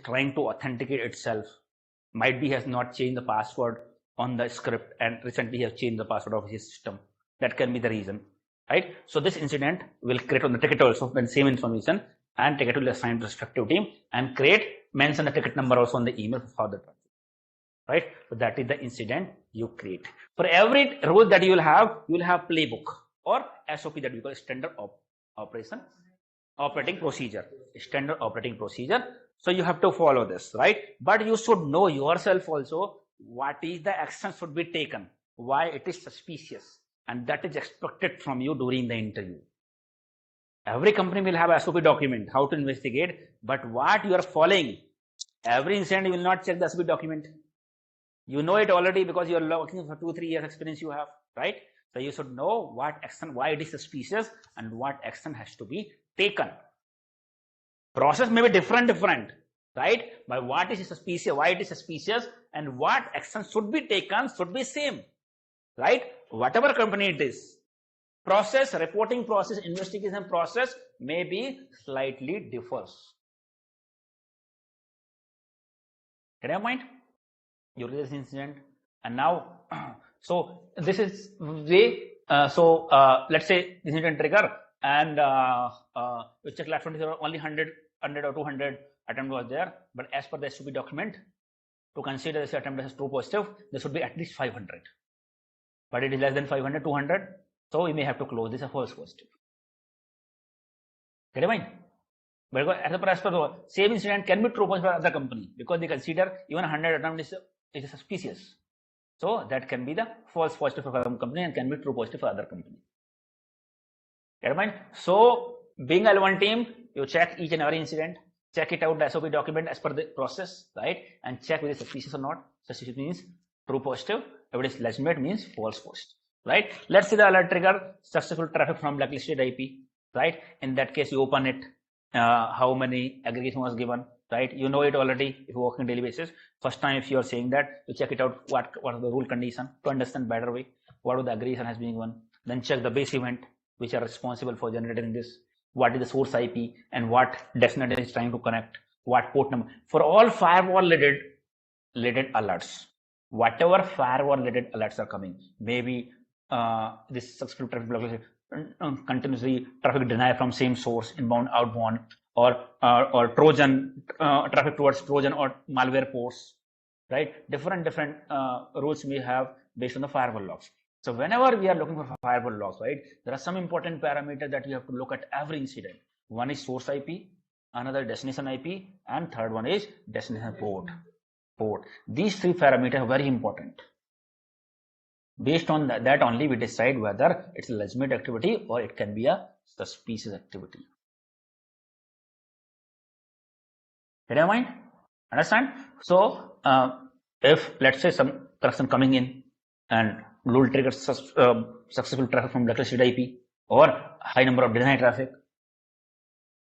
trying to authenticate itself. Might be has not changed the password on the script and recently has changed the password of his system. That can be the reason, right? So this incident will create on the ticket also when same information, and ticket will assign to respective team and mention the ticket number also on the email for further traffic, right? So that is the incident you create. For every rule that you will have playbook or SOP, that we call standard operating procedure, standard operating procedure. So you have to follow this, right? But you should know yourself also what is the action should be taken, why it is suspicious, and that is expected from you during the interview. Every company will have a SOP document, how to investigate, but what you are following, every incident you will not check the SOP document. You know it already because you are working for 2-3 years experience you have, right? So you should know what action, why it is suspicious, and what action has to be taken. Process may be different, right? But what is suspicious, why it is suspicious, and what action should be taken should be same, right? Whatever company it is, process, reporting process, investigation process may be slightly differs. Get your mind? You read this incident, and now, so this is way. Let's say this incident trigger, and you check last 20, only 100 or 200 attempt was there, but as per the SOP document, to consider this attempt as true positive, there should be at least 500. But it is less than 500, 200, so we may have to close this as false positive. Get your mind? But as per the same incident can be true positive for other company because they consider even 100 attempt is suspicious. So that can be the false positive for some company and can be true positive for other company. Get your mind? So being L1 team, you check each and every incident, check it out the SOP document as per the process, right? And check whether it's suspicious or not. Suspicious means true positive. If it is legitimate means false positive, right? Let's see the alert trigger, successful traffic from blacklisted IP, right? In that case, you open it, how many aggregation was given, right? You know it already if you work on daily basis. First time if you are saying that, you check it out what are the rule condition to understand better way, what the aggregation has been given. Then check the base event which are responsible for generating this, what is the source IP and what destination is trying to connect, what port number. For all firewall related alerts, whatever firewall related alerts are coming, maybe this successful traffic blockage, continuously traffic deny from same source, inbound, outbound, or Trojan, traffic towards Trojan or malware ports, right? Different rules we have based on the firewall logs. So whenever we are looking for firewall logs, right, there are some important parameters that we have to look at every incident. One is source IP, another destination IP, and third one is destination port. These three parameters are very important. Based on that only we decide whether it's a legitimate activity or it can be a suspicious activity. Get your mind? Understand? So if let's say some person coming in and rule triggers successful traffic from blacklisted IP or high number of denied traffic.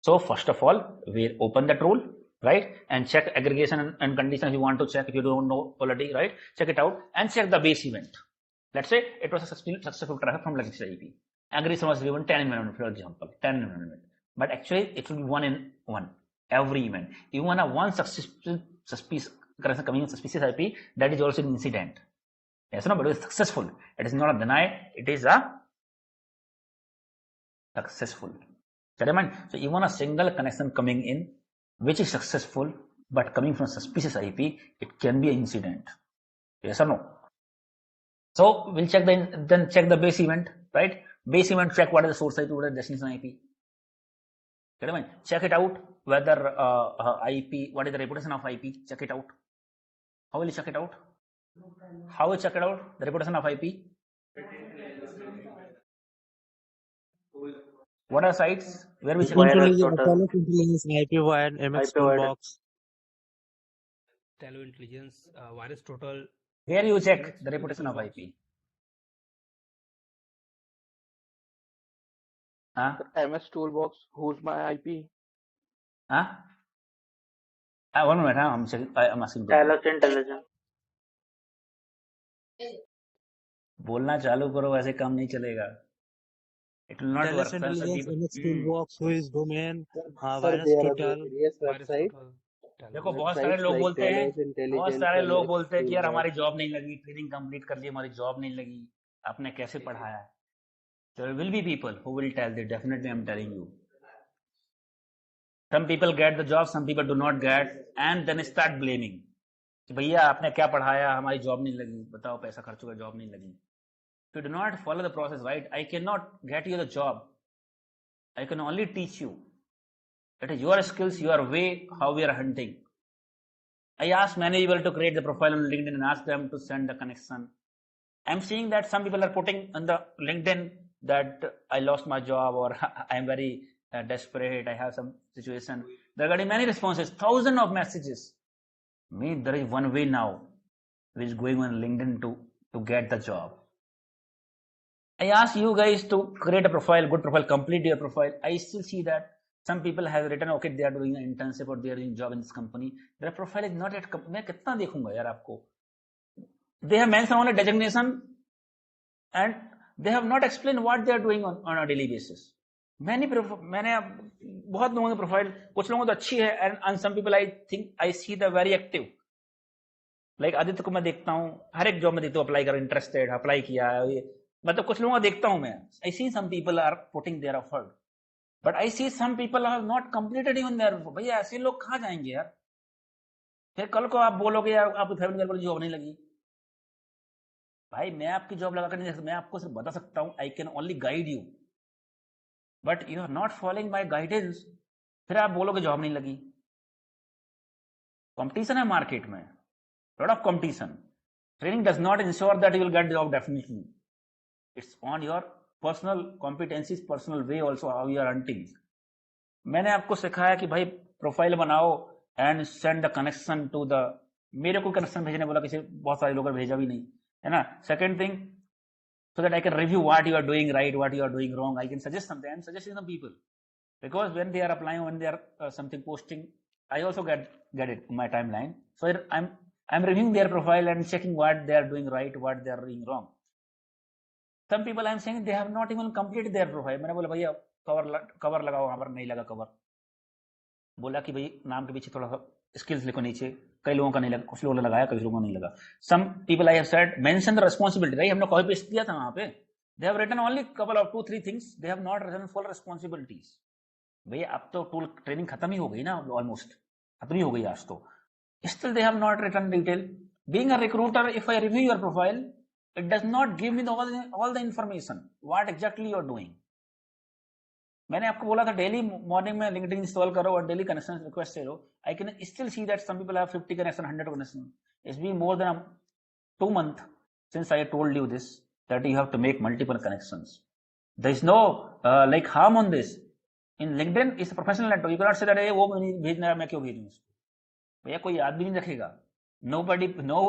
So first of all, we open that rule, right, and check aggregation and conditions you want to check if you don't know already, right? Check it out and check the base event. Let's say it was a successful traffic from blacklisted IP. Aggregation was given 10 environment, for example, 10 environment. But actually it will be 1 in 1 every event. Even a one suspicious IP, that is also an incident. Yes, no, but it is successful. It is not a deny, it is a successful. So even a single connection coming in which is successful but coming from suspicious IP, it can be an incident. Yes or no? So we'll check then check the base event, right? Base event, check what is the source IP, what is the destination IP. Check it out whether IP, what is the reputation of IP, check it out. How will you check it out? How will you check it out? The reputation of IP? What are sites? Where we check intelligence, IP wide, MX toolbox. Talo intelligence, virus total. Where you check the reputation of IP? MS toolbox, who's my IP? 1 minute, I'm asking. Talos intelligence. बोलना चालू करो, वैसे काम नहीं चलेगा. It will not work. Intelligence, MX toolbox, who is domain, virus total. Website. देखो बहुत सारे Websites लोग like बोलते हैं, Talos, बहुत Intelligence, सारे लोग MX बोलते हैं कि यार हमारी Toolbox. जॉब नहीं लगी, ट्रेनिंग कंप्लीट कर ली, हमारी जॉब नहीं लगी, आपने कैसे पढ़ाया है. There will be people who will tell this. Definitely, I'm telling you. Some people get the job, some people do not get, and then start blaming. कि भैया आपने क्या पढ़ाया, हमारी जॉब नहीं लगी, बताओ पैसा खर्च हुआ, जॉब नहीं लगी. If you do not follow the process right, I cannot get you the job. I can only teach you. It is your skills, your way, how we are hunting. I ask many people to create the profile on LinkedIn and ask them to send the connection. I'm seeing that some people are putting on the LinkedIn that I lost my job or I'm very desperate, I have some situation. They're getting many responses, thousands of messages. Me, there is one way now which is going on LinkedIn to get the job. I ask you guys to create a profile, good profile, complete your profile. I still see that some people have written, okay, they are doing an internship or they are doing job in this company. Their profile is not yet. मैं कितना देखूंगा यार आपको? They have mentioned only designation and they have not explained what they are doing on a daily basis. मैंने बहुत लोगों की profile, कुछ लोगों की तो अच्छी है and some people I think I see the very active. Like Aditya को मैं देखता हूँ, हर एक जॉब में देखता हूँ, अप्लाई कर, इंटरेस्टेड, अप्लाई किया, मतलब कुछ लोगों को देखता हूँ मैं. I see some people are putting their effort, but I see some people have not completed even their. भैया ऐसे लोग कहाँ जाएंगे यार? फिर कल को आप बोलोगे यार आपकी फैमिली मेंबर की जॉब नहीं लगी. भाई मैं आपकी जॉब लगा कर नहीं सकता, मैं आपको सिर्फ बता सकता हूँ, I can only guide you, but you are not following my guidance. फिर आप बोलोगे जॉब नहीं लगी. कंपटीशन है मार्केट में, lot of competition. Training does not ensure that you will get job definitely. It's on your personal competencies, personal way also how you are hunting. मैंने आपको सिखाया कि भाई प्रोफाइल बनाओ and send the connection to the. मेरे को connection भेजने बोला, किसी बहुत सारे लोगों ने भेजा भी नहीं है ना. Second thing, so that I can review what you are doing right, what you are doing wrong. I can suggest something. I'm suggesting some people because when they are applying, when they are something posting, I also get it in my timeline. So I'm reviewing their profile and checking what they are doing right, what they are doing wrong. Some people I'm saying they have not even completed their profile. मैंने बोला भैया cover लगाओ, वहां पर नहीं लगा cover. बोला कि भाई नाम के पीछे थोड़ा सा स्किल्स लिखो नीचे. कई लोगों का नहीं लगा, कुछ लोगों ने लगाया, कई लोगों को नहीं लगा. Some people I have said mention the responsibility, right? हमने कॉपी पेस्ट किया था वहां पे. They have written only couple of 2-3 things, they have not written full responsibilities. भैया अब तो टूल ट्रेनिंग खत्म ही हो गई ना, ऑलमोस्ट खत्म ही हो गई आज तो. Still they have not written detail. Being a recruiter, if I review your profile, it does not give me all the information what exactly you are doing. मैंने आपको बोला था डेली मॉर्निंग में लिंक्डइन इंस्टॉल करो और daily connection request दे दो. I can still see that some people have 50 connection, 100 connection. It's been more than 2 months since I told you this, that you have to make multiple connections. There is no like harm on this. In LinkedIn is a professional network. You cannot say that वो नहीं भेजना है, मैं क्यों भेजूं इसको. भैया कोई याद भी नहीं रखेगा. No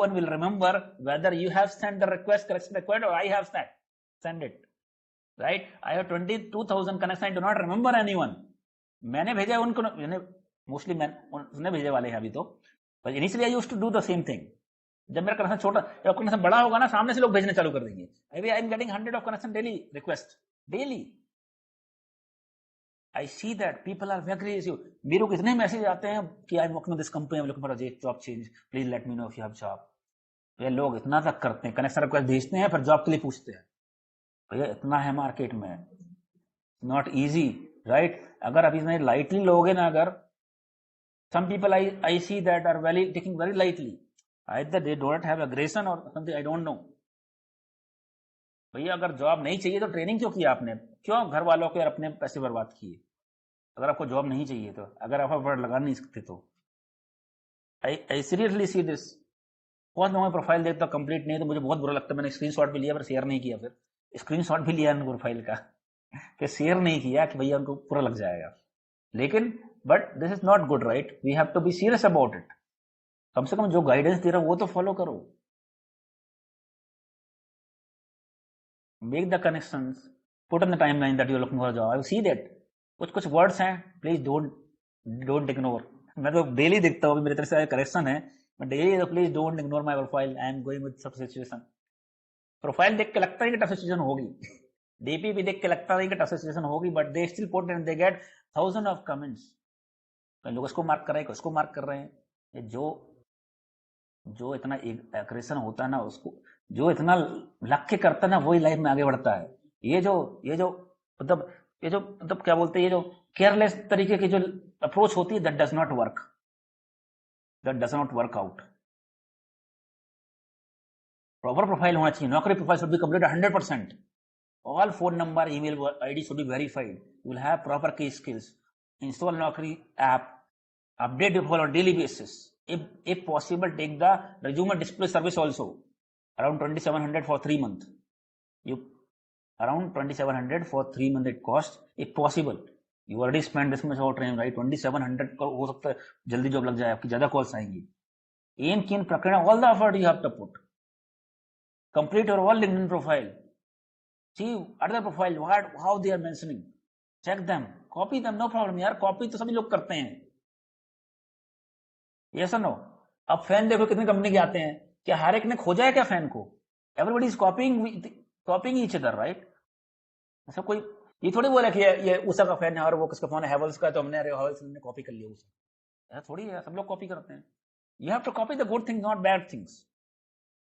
one will remember whether you have sent the request, connection request, or I have sent it. Right? I have 22,000 connections. I do not remember anyone. मैंने भेजा उनको, मोस्टली उसने भेजे वाले हैं अभी तो. But initially I used to do the same thing. जब मेरा कनेक्शन छोटा, जब कनेक्शन बड़ा होगा ना, सामने से लोग भेजने चालू कर देंगे. Maybe I am getting 100 of connection daily request daily. I see that people are very aggressive. मेरे को इतने मैसेज आते हैं कि I am working with this company, I am looking for a job change, please let me know if you have job. ये लोग इतना तक करते हैं, कनेक्शन रिक्वेस्ट भेजते हैं, फिर जॉब के लिए पूछते हैं. भैया इतना है मार्केट में, नॉट इजी, राइट? अगर अभी इसमें लाइटली लोगे ना, अगर some people I see that are very taking very lightly, either they don't have aggression or something, I don't know. भैया अगर जॉब नहीं चाहिए तो ट्रेनिंग क्यों किया आपने? क्यों घर वालों के और अपने पैसे बर्बाद किए? अगर आपको जॉब नहीं चाहिए तो, अगर आप एफर्ट लगा नहीं सकते तो. I seriously see this. बहुत लोगों प्रोफाइल देखता कंप्लीट नहीं तो मुझे बहुत बुरा लगता है. मैंने स्क्रीनशॉट भी लिया पर शेयर नहीं किया. फिर स्क्रीनशॉट भी लिया उनको प्रोफाइल का, फिर शेयर नहीं किया कि भैया उनको पूरा लग जाएगा. लेकिन but this is not good, right? We have to be serious about it. कम से कम जो गाइडेंस दे रहा हूं वो तो फॉलो करो. Make the connections, put in the timeline that you are looking for a job. I see that कुछ वर्ड्स हैं, प्लीज डोंट इग्नोर. मैं तो डेली देखता हूँ, मेरी तरफ से करेक्शन है, मैं डेली तो please don't ignore my profile. I am going with सब सिचुएशन. प्रोफाइल देख के लगता है कि टफ सिचुएशन होगी, डीपी भी देख के लगता है कि टफ सिचुएशन होगी, but they still put and they get 1000 of comments. कई लोग इसको मार्क कर रहे हैं, इसको मार्क कर रहे हैं। ये जो इतना एग्रेशन होता है ना, उसको जो इतना लग के करता है ना, वही लाइफ में आगे बढ़ता है। ये जो मतलब क्या बोलते हैं, ये जो केयरलेस तरीके की जो अप्रोच होती है, that does not work out. Proper profile होना चाहिए, नौकरी profile should be completed 100%. All phone number, email ID should be verified. You will have proper key skills. Install Naukri app. Update your profile on daily basis. If possible, take the resume display service also. Around 2,700 for 3 months. Around 2,700 for 3 months it costs. If possible, you already spent this much of time, right? 2,700 का हो सकता है जल्दी job लग जाए, आपकी ज्यादा calls आएंगी. Aim keen प्रकरण, all the effort you have to put. Complete your all LinkedIn profile. See other profile, how they are mentioning. Check them, copy them, no problem यार. कॉपी तो सभी लोग करते हैं. Yes or no? अब fan देखो कितनी कंपनी के आते हैं, क्या हर एक ने खोजा है क्या फैन को? Everybody is copying each other, right? ऐसा कोई ये थोड़ी बोला कि ये उषा का फैन है और वो किसका फोन है, हैवल्स का, तो हमने अरे हैवल्स ने कॉपी कर लिया उसे. ऐसा थोड़ी है, सब लोग कॉपी करते हैं. You have to copy the good things, not bad things.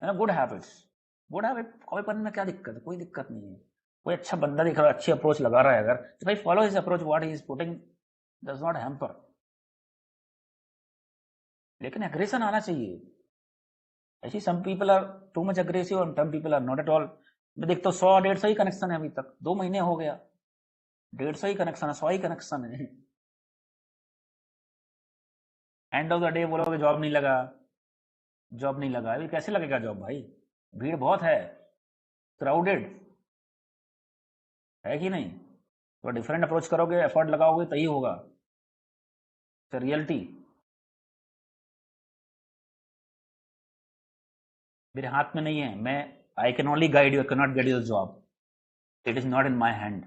Good habits. Good habit copy करने में क्या दिक्कत है? कोई दिक्कत नहीं है. कोई अच्छा बंदा दिख रहा है, अच्छी अप्रोच लगा रहा है, अगर तो भाई follow his approach, what he is putting does not hamper. लेकिन एग्रेशन आना चाहिए. ऐसी some people are too much aggressive और some people are not at all. मैं देखता हूँ 100-150 ही कनेक्शन है अभी तक, 2 महीने हो गया, 150 ही कनेक्शन है, 100 ही कनेक्शन है. एंड ऑफ द डे बोलोगे जॉब नहीं लगा. अभी कैसे लगेगा जॉब भाई? भीड़ बहुत है, क्राउडेड है कि नहीं? तो डिफरेंट अप्रोच करोगे, एफर्ट लगाओगे तो ही होगा. तो रियलिटी मेरे हाथ में नहीं है. आई can only guide you, I can not get your job. It is not in my hand.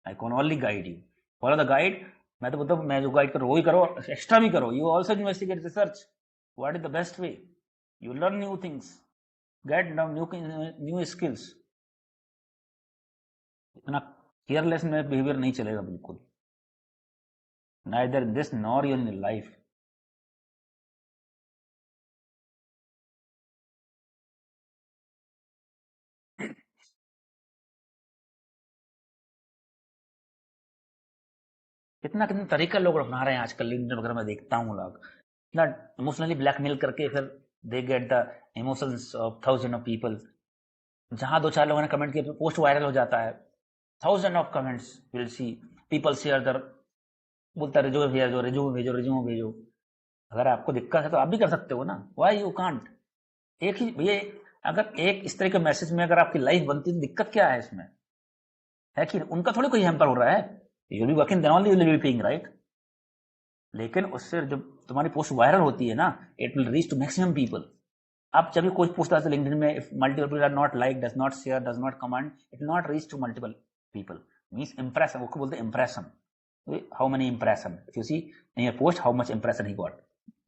I can only guide you. Follow the guide. मैं तो बोलता हूँ, मैं जो गाइड करो वही करो, एक्स्ट्रा भी करो. You also investigate, research what is the best way. You learn new things, get new skills. इतना केयरलेस में बिहेवियर नहीं चलेगा बिल्कुल, neither in this nor in your life. कितना तरीका लोग अपना रहे हैं आजकल. लिंक्डइन वगैरह में देखता हूँ लोग इतना इमोशनली ब्लैकमेल करके फिर they get the emotions of 1000 of people. जहां 2-4 लोगों ने कमेंट किया, पोस्ट वायरल हो जाता है. 1000 of comments will see people share there, बोलता रिज्यूमे भेजो. अगर आपको दिक्कत है तो आप भी कर सकते हो ना. Why you can't? एक ही ये, अगर एक इस तरह के मैसेज में अगर आपकी लाइफ बनती है तो दिक्कत क्या है इसमें? है कि उनका थोड़ी कोई हैम्पर हो रहा है. You will be working then only you will be paying, right? लेकिन उससे जब तुम्हारी पोस्ट वायरल होती है ना, it will reach to maximum people. आप जब भी कोई पोस्ट आता है लिंक्डइन में, if multiple people are not like, does not share, does not comment, it will not reach to multiple people. Means impression, वो बोलते हैं impression. How many impression, if you C in your post how much impression he got,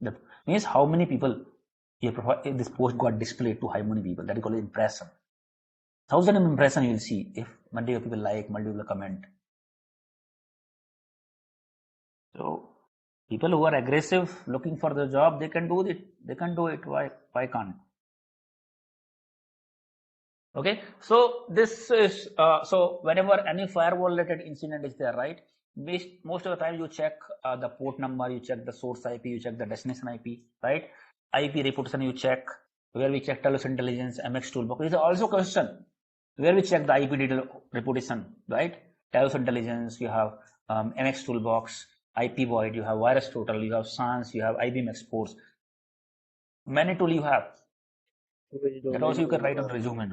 that means how many people this post got displayed to how many people. That is called impression. 1000 impression you will see if multiple people like, multiple comment. So people who are aggressive looking for the job, they can do it. Why can't? Okay, so this is so whenever any firewall related incident is there, right, most of the time you check the port number, you check the source IP, you check the destination IP, right? IP reputation you check, where we check Talos Intelligence, MX Toolbox. There is also question where we check the IP detail reputation, right? Talos Intelligence, you have MX Toolbox, IP Void, you have Virus Total, you have SANS, you have IBM Exports. Many tool you have. That also you can write on resume.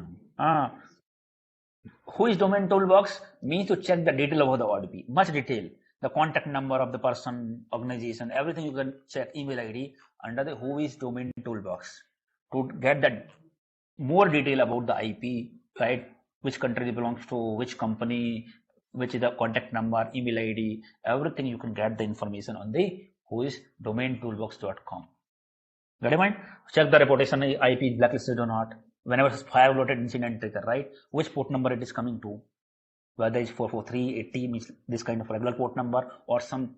Who is Domain Toolbox? Means to check the detail about the ODP, much detail. The contact number of the person, organization, everything you can check, email ID under the Who is Domain Toolbox to get that more detail about the IP, right? Which country it belongs to, which company, which is the contact number, email ID, everything you can get the information on the whoisdomaintoolbox.com. Get it, mind? Check the reputation, IP is blacklisted or not. Whenever it's fire-related incident trigger, right? Which port number it is coming to? Whether it's 443, 80 means this kind of regular port number or some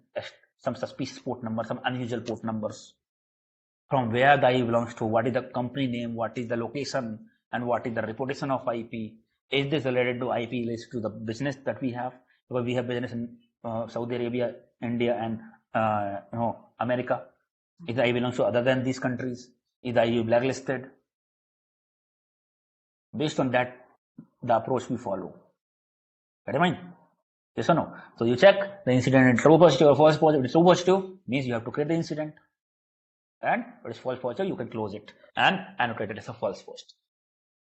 some suspicious port number, some unusual port numbers, from where the IP belongs to, what is the company name, what is the location, and what is the reputation of IP. Is this related to IP related to the business that we have? Because we have business in Saudi Arabia, India, and America. Is the IP belongs to other than these countries? Is the IP blacklisted? Based on that, the approach we follow. Got in mind? Yes or no? So you check the incident is true positive or false positive. If it's true positive, means you have to create the incident. And if it's false positive, you can close it and annotate it as a false positive.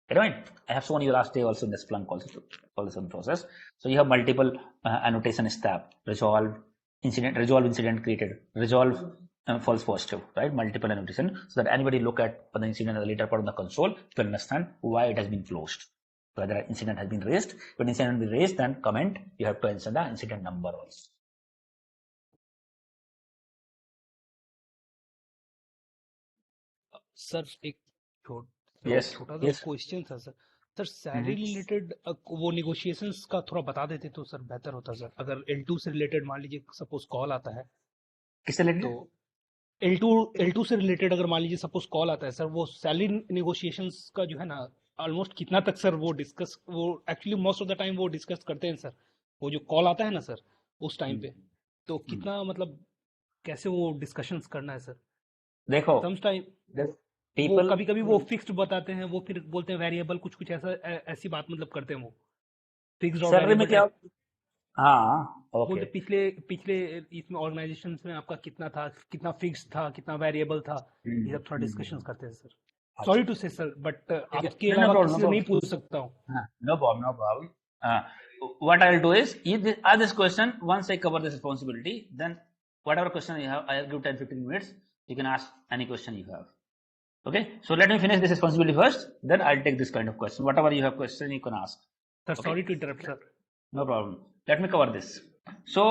Got in mind? I have shown you last day also in the Splunk also process. So you have multiple annotation step: resolve incident created, resolve false positive, right? Multiple annotation, so that anybody look at the incident at the later part of the console to understand why it has been closed. Whether an incident has been raised. When incident has been raised, then comment, you have to answer the incident number also. Sir एक Yes, छोटा सा yes. Question था sir salary related वो negotiations का थोड़ा बता देते तो सर बेहतर होता सर। अगर L2 से रिलेटेड मान लीजिए सपोज कॉल आता है किससे रिलेटेड? तो L2 से रिलेटेड अगर मान लीजिए सपोज कॉल आता है सर, वो सैलरी नेगोशिएशंस का जो है ना ऑलमोस्ट कितना तक सर वो actually most of the time वो डिस्कस करते हैं सर। वो जो कॉल आता है ना सर उस टाइम पे, तो कितना मतलब कैसे वो डिस्कशंस करना है सर? देखो, वो कभी वो फिक्स्ड बताते हैं, वो फिर बोलते हैं वेरिएबल, कुछ ऐसी बात मतलब करते हैं वो फिक्स्ड और सैलरी में क्या? हाँ, ओके। बोलते पिछले इसमें ऑर्गेनाइजेशन में आपका कितना था, कितना फिक्स था, कितना वेरिएबल था, ये सब थोड़ा डिस्कशंस करते हैं सर। सॉरी टू से सर, बट आपके अलावा किसी से नहीं पूछ सकता हूँ। No problem. What I'll do is, ask this question, once I cover this responsibility, then whatever question you have, I'll give 10-15 minutes, you can ask any question you have. Okay, so let me finish this responsibility first, then I'll take this kind of question. Whatever you have question, you can ask. Sir, Okay. sorry to interrupt, sir. No problem. Let me cover this. So,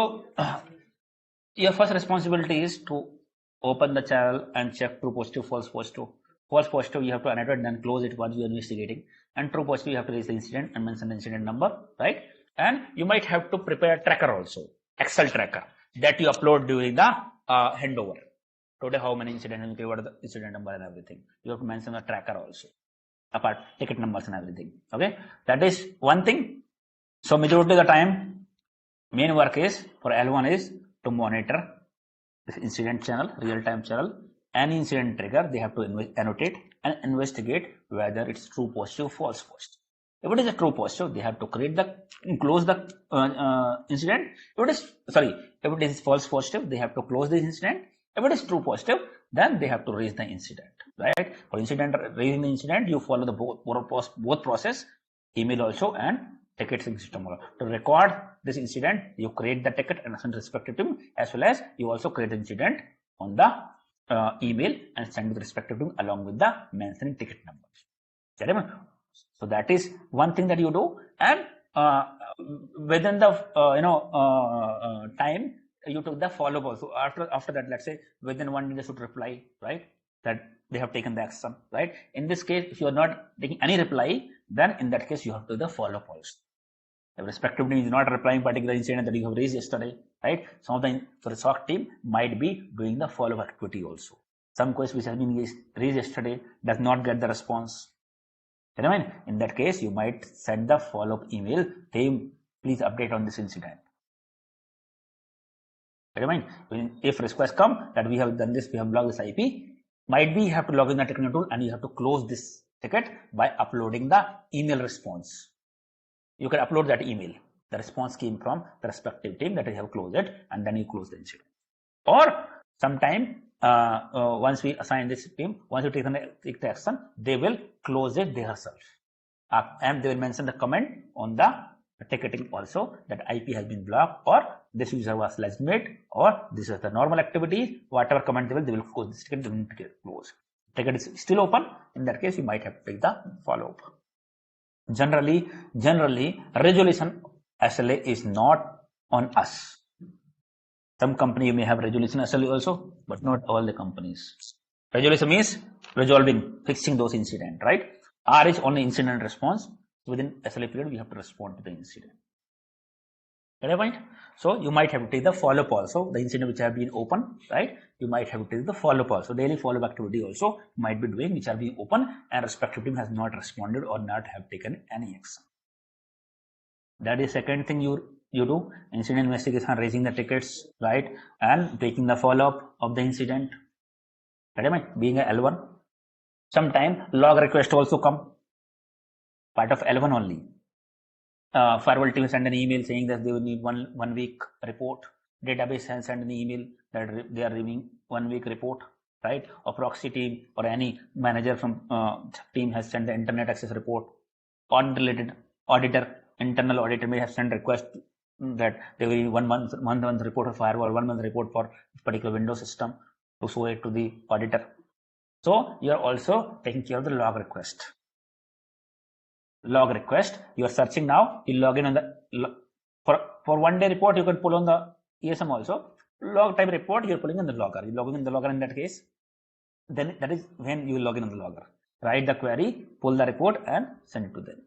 your first responsibility is to open the channel and check true positive, false positive. False positive, you have to annotate and then close it once you are investigating. And true positive, you have to raise the incident and mention the incident number, right? And you might have to prepare a tracker also, Excel tracker, that you upload during the handover. Today, how many incidents, what are the incident number and everything. You have to mention the tracker also, apart ticket numbers and everything. Okay, that is one thing. So majority of the time, main work is for L1 is to monitor this incident channel, real-time channel. Any incident trigger, they have to annotate and investigate whether it's true positive, false positive. If it is a true positive, they have to close the incident. If it is false positive, they have to close the incident. If it is true positive, then they have to raise the incident, right? For raising the incident, you follow the both process, email also and ticket system. To record this incident, you create the ticket and send respective to him, as well as you also create the incident on the email and send with respective to him along with the mentioning ticket numbers. So that is one thing that you do, and within the time you took the follow-up also. After that, let's say within 1 day they should reply, right? That they have taken the action, right? In this case, if you are not taking any reply, then in that case you have to do the follow-up also. The respective team is not replying particular incident that you have raised yesterday, right? Some of the SOC team might be doing the follow-up activity also. Some queries which has been raised yesterday does not get the response. In that case, you might send the follow-up email, team, please update on this incident. If request come that we have done this, we have logged this IP, might be you have to log in the technical tool and you have to close this ticket by uploading the email response. You can upload that email. The response came from the respective team that you have closed it, and then you close the incident. Or sometime once we assign this team, once you take the action, they will close it themselves, and they will mention the comment on the ticketing also that IP has been blocked, or this user was legitimate, or this is the normal activity. Whatever comment they will close this ticket. They will close. Ticket is still open. In that case, you might have to take the follow-up. Generally, resolution SLA is not on us. Some company may have resolution SLA also, but not all the companies. Resolution means resolving, fixing those incidents, right? R is only incident response. Within SLA period, we have to respond to the incident. Get a point? So you might have to take the follow-up also, the incident which have been open, right? You might have to take the follow-up also, daily follow-up activity also might be doing, which are being open and respective team has not responded or not have taken any action. That is second thing you do, incident investigation, raising the tickets, right? And taking the follow-up of the incident. Get a point? Being a L1. Sometime log request also come, part of L1 only. Firewall team send an email saying that they will need one week report. Database has sent an email that they are reviewing 1 week report, right? Or proxy team or any manager from team has sent the internet access report. Audit related internal auditor may have sent request that they will need one month report of firewall, 1 month report for particular Windows system to show it to the auditor. So you are also taking care of the log request. Log request, you are searching now, you log in on the, for 1 day report, you can pull on the ESM also. Log type report, you're pulling in the logger. You're logging in the logger in that case. Then that is when you log in on the logger. Write the query, pull the report and send it to them.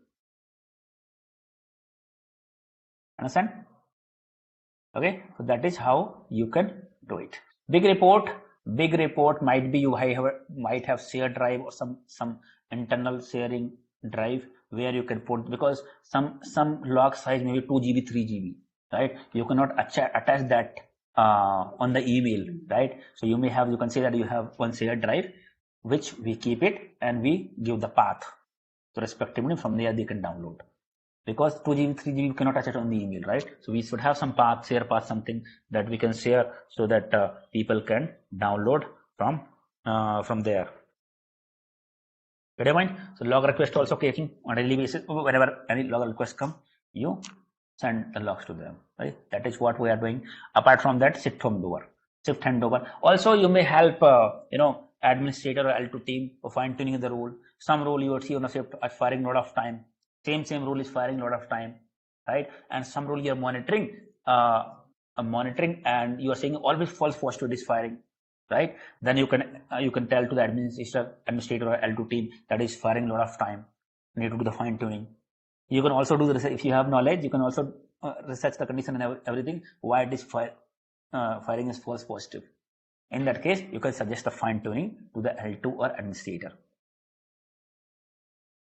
Understand? Okay, so that is how you can do it. Big report might be you might have shared drive or some internal sharing drive where you can put, because some log size maybe 2 GB, 3 GB, right? You cannot attach that on the email, right? So you can say that you have one shared drive, which we keep it and we give the path. So respectively from there they can download. Because 2 GB, 3 GB cannot attach it on the email, right? So we should have some path, share path, something that we can share so that people can download from there. Get a point? So log request also taking on a daily basis. Whenever any log request come, you send the logs to them, right? That is what we are doing. Apart from that, shift handover. Also, you may help, administrator or L2 team for fine tuning the rule. Some rule you will see on a shift are firing a lot of time. Same rule is firing a lot of time, right? And some rule you are monitoring, and you are saying always false positive is firing, right? Then you can tell to the administrator or L2 team that is firing a lot of time. You need to do the fine tuning. You can also do the research. If you have knowledge, you can also research the condition and everything, why it is firing is false positive. In that case, you can suggest the fine tuning to the L2 or administrator.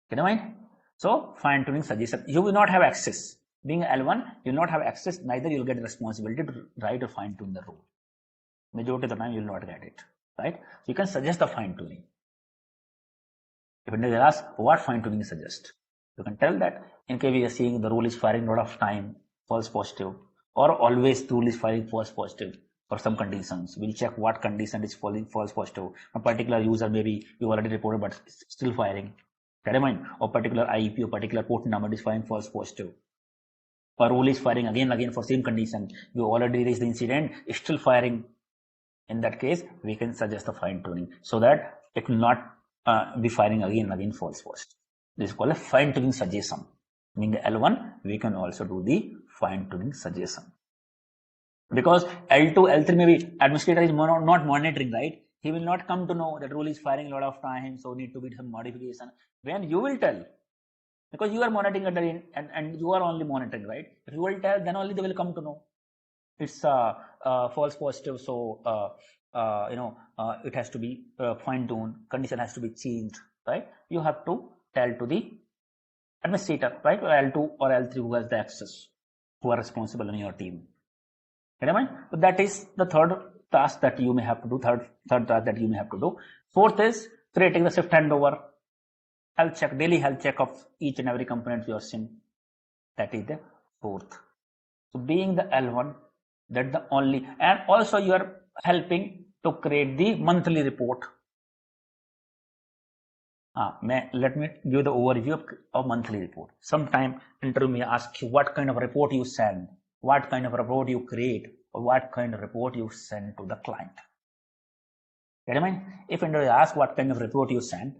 Can you mind? So fine tuning suggestion. You will not have access. Being L1, you will not have access, neither you will get the responsibility to write or fine tune the rule. Majority of the time you will not get it, right? So you can suggest the fine tuning. If they ask what fine tuning is suggest, you can tell that in case we are seeing the rule is firing a lot of time, false positive, or always the rule is firing false positive for some conditions. We'll check what condition is false positive. A particular user maybe you already reported but still firing. Get in mind, or particular IP or particular port number is firing false positive. Or rule is firing again for same condition. You already raised the incident, it's still firing. In that case, we can suggest the fine tuning so that it will not be firing again false positive. This is called a fine tuning suggestion. Meaning L1, we can also do the fine tuning suggestion. Because L2, L3 maybe administrator is not monitoring, right? He will not come to know that rule is firing a lot of time, so need to be some modification. When you will tell, because you are monitoring at the end and you are only monitoring, right? If you will tell, then only they will come to know. It's false positive, so it has to be fine tuned, condition has to be changed, right? You have to tell to the administrator, right? Or L2 or L3 who has the access, who are responsible in your team. Get mind? So that is the third task that you may have to do, third task that you may have to do. Fourth is creating the shift handover, daily health check of each and every component of your SIM. That is the fourth. So being the L1, that's the only, and also you are helping to create the monthly report. Let me give the overview of monthly report. Sometime interview may ask you what kind of report you send, what kind of report you create, or what kind of report you send to the client. Get in mind? If interview asks what kind of report you send,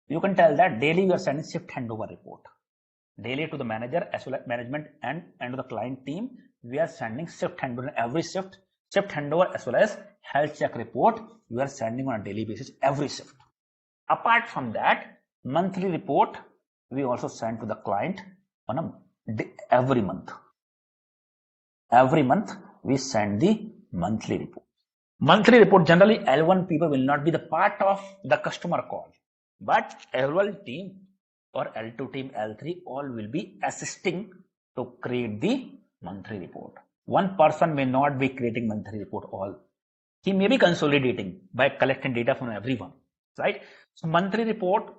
you can tell that daily you are sending shift handover report. Daily to the manager as well as management and to the client team, we are sending shift handover every shift handover as well as health check report we are sending on a daily basis every shift. Apart from that, monthly report we also send to the client on every month. every month we send the monthly report. Monthly report, generally L1 people will not be the part of the customer call, but L1 team or L2 team, L3 all will be assisting to create the monthly report. One person may not be creating monthly report all. He may be consolidating by collecting data from everyone, right? So monthly report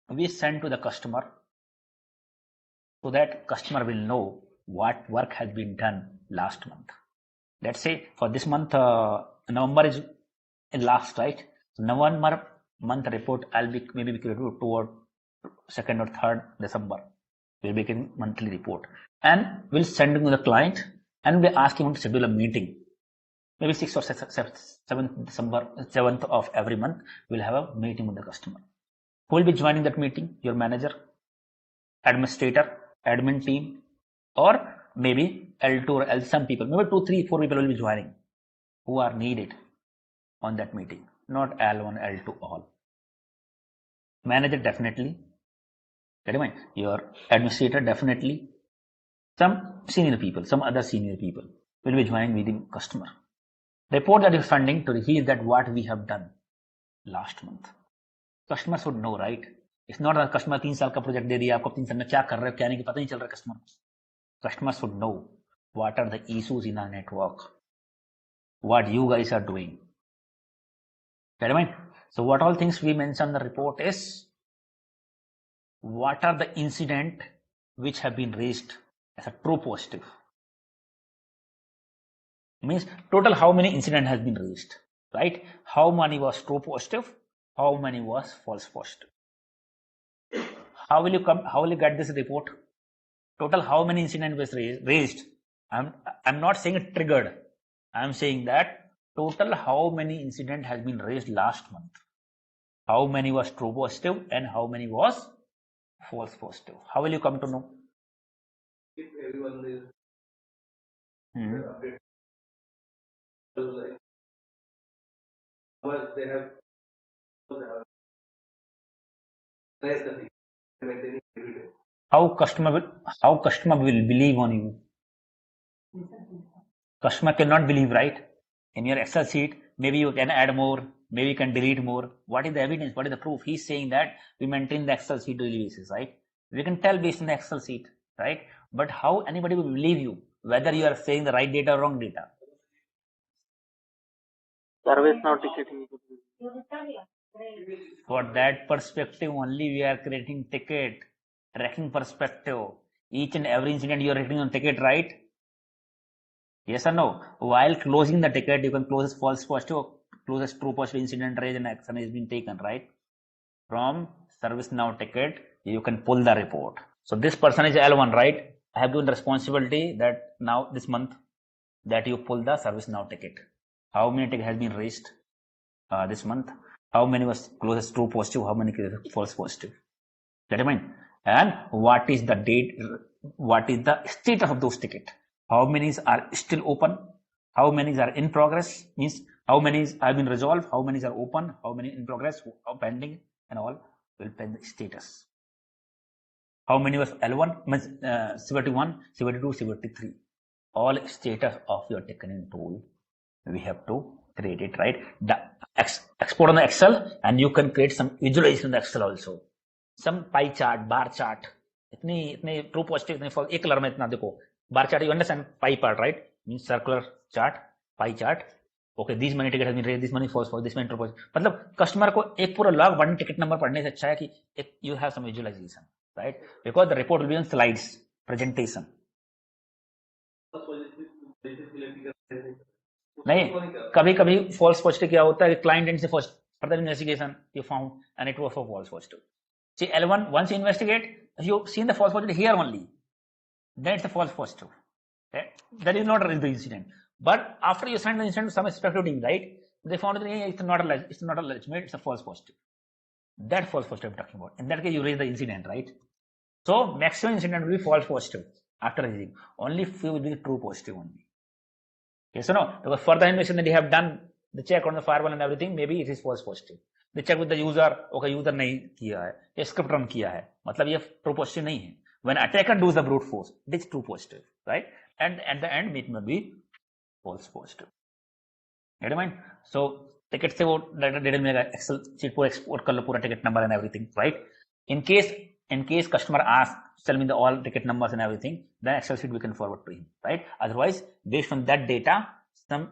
we send to the customer so that customer will know what work has been done last month. Let's say for this month, November is in last, right? So November month report, I'll be maybe created toward 2nd or 3rd December. We'll be getting monthly report and we'll send it to the client and we'll ask him to schedule a meeting. Maybe 6th or 7th December, 7th of every month, we'll have a meeting with the customer. Who will be joining that meeting? Your manager, administrator, admin team, or maybe L2 or L some people, maybe 2, 3, 4 people will be joining who are needed on that meeting, not L1, L2 all. Manager definitely, your administrator definitely, some senior people, some other senior people will be joining with the customer. Report that is funding to reveal that what we have done last month. Customer should know, right? It's not that customer 3 साल का project दे दिया आपको 3 साल में क्या कर रहे हो क्या नहीं पता नहीं चल रहा customer. Customer should know what are the issues in our network, what you guys are doing. Get it? So what all things we mentioned in the report is what are the incident which have been raised as a true positive. Means total how many incident has been raised, right? How many was true positive, how many was false positive. How will you get this report? Total how many incident was raised. I'm not saying it triggered. I'm saying that total how many incident has been raised last month. How many was true positive and how many was false positive. How will you come to know? If everyone is updated, like what they have raised the thing, maintaining every day. How customer will believe on you? Customer cannot believe, right? In your Excel sheet, maybe you can add more, maybe you can delete more. What is the evidence? What is the proof? He's saying that we maintain the Excel sheet daily basis, right? We can tell based on the Excel sheet, right? But how anybody will believe you whether you are saying the right data or wrong data? Service now ticketing. For that perspective only we are creating ticket, tracking perspective. Each and every incident you are writing on ticket, right? Yes or no? While closing the ticket, you can close as false positive or close as true positive incident raised and action has been taken, right? From ServiceNow ticket, you can pull the report. So this person is L1, right? I have given the responsibility that now this month that you pull the ServiceNow ticket. How many ticket has been raised this month? How many was closed as true positive? How many false positive? Get it mind? And what is the date? What is the status of those tickets? How many are still open? How many are in progress? Means how many have been resolved? How many are open? How many in progress? How pending? And all will pen the status. How many was L1? Means 71, 72, 73. All status of your ticketing tool. We have to create it, right? Export on the Excel, and you can create some visualization in the Excel also. Some pie chart, bar chart. इतने true positive, इतने false. एक colour में इतना देखो. Bar chart, you understand pie part, right? Means circular chart, pie chart. Okay, these many tickets have been raised, this many false, this many true positive. मतलब customer को एक पूरा log one ticket number पढ़ने से अच्छा है कि you have some visualization, right? Because the report will be on slides, presentation. नहीं, कभी-कभी false positive क्या होता है कि client end से first further investigation you found and it was for false positive. See L1 once you investigate, you seen the false positive here only. Then it's a false positive. Okay? That is not the incident. But after you send the incident to some respective team, right? They found that it's not a legitimate, it's a false positive. That false positive I'm talking about. In that case, you raise the incident, right? So maximum incident will be false positive after raising. Only few will be true positive only. Yes or no? Because for the investigation that they have done, the check on the firewall and everything, maybe it is false positive. They check with the user, okay, user नहीं किया है, ये script run किया है, मतलब ये true positive नहीं है. When attacker does the brute force, it is true positive, right? and at the end it may be false positive. Get mind? So ticket से वो data मिलेगा, Excel sheet पूरा export कर लो, पूरा ticket number and everything, right? In case customer asks, tell me the all ticket numbers and everything, then Excel sheet we can forward to him, right? Otherwise, based on that data, some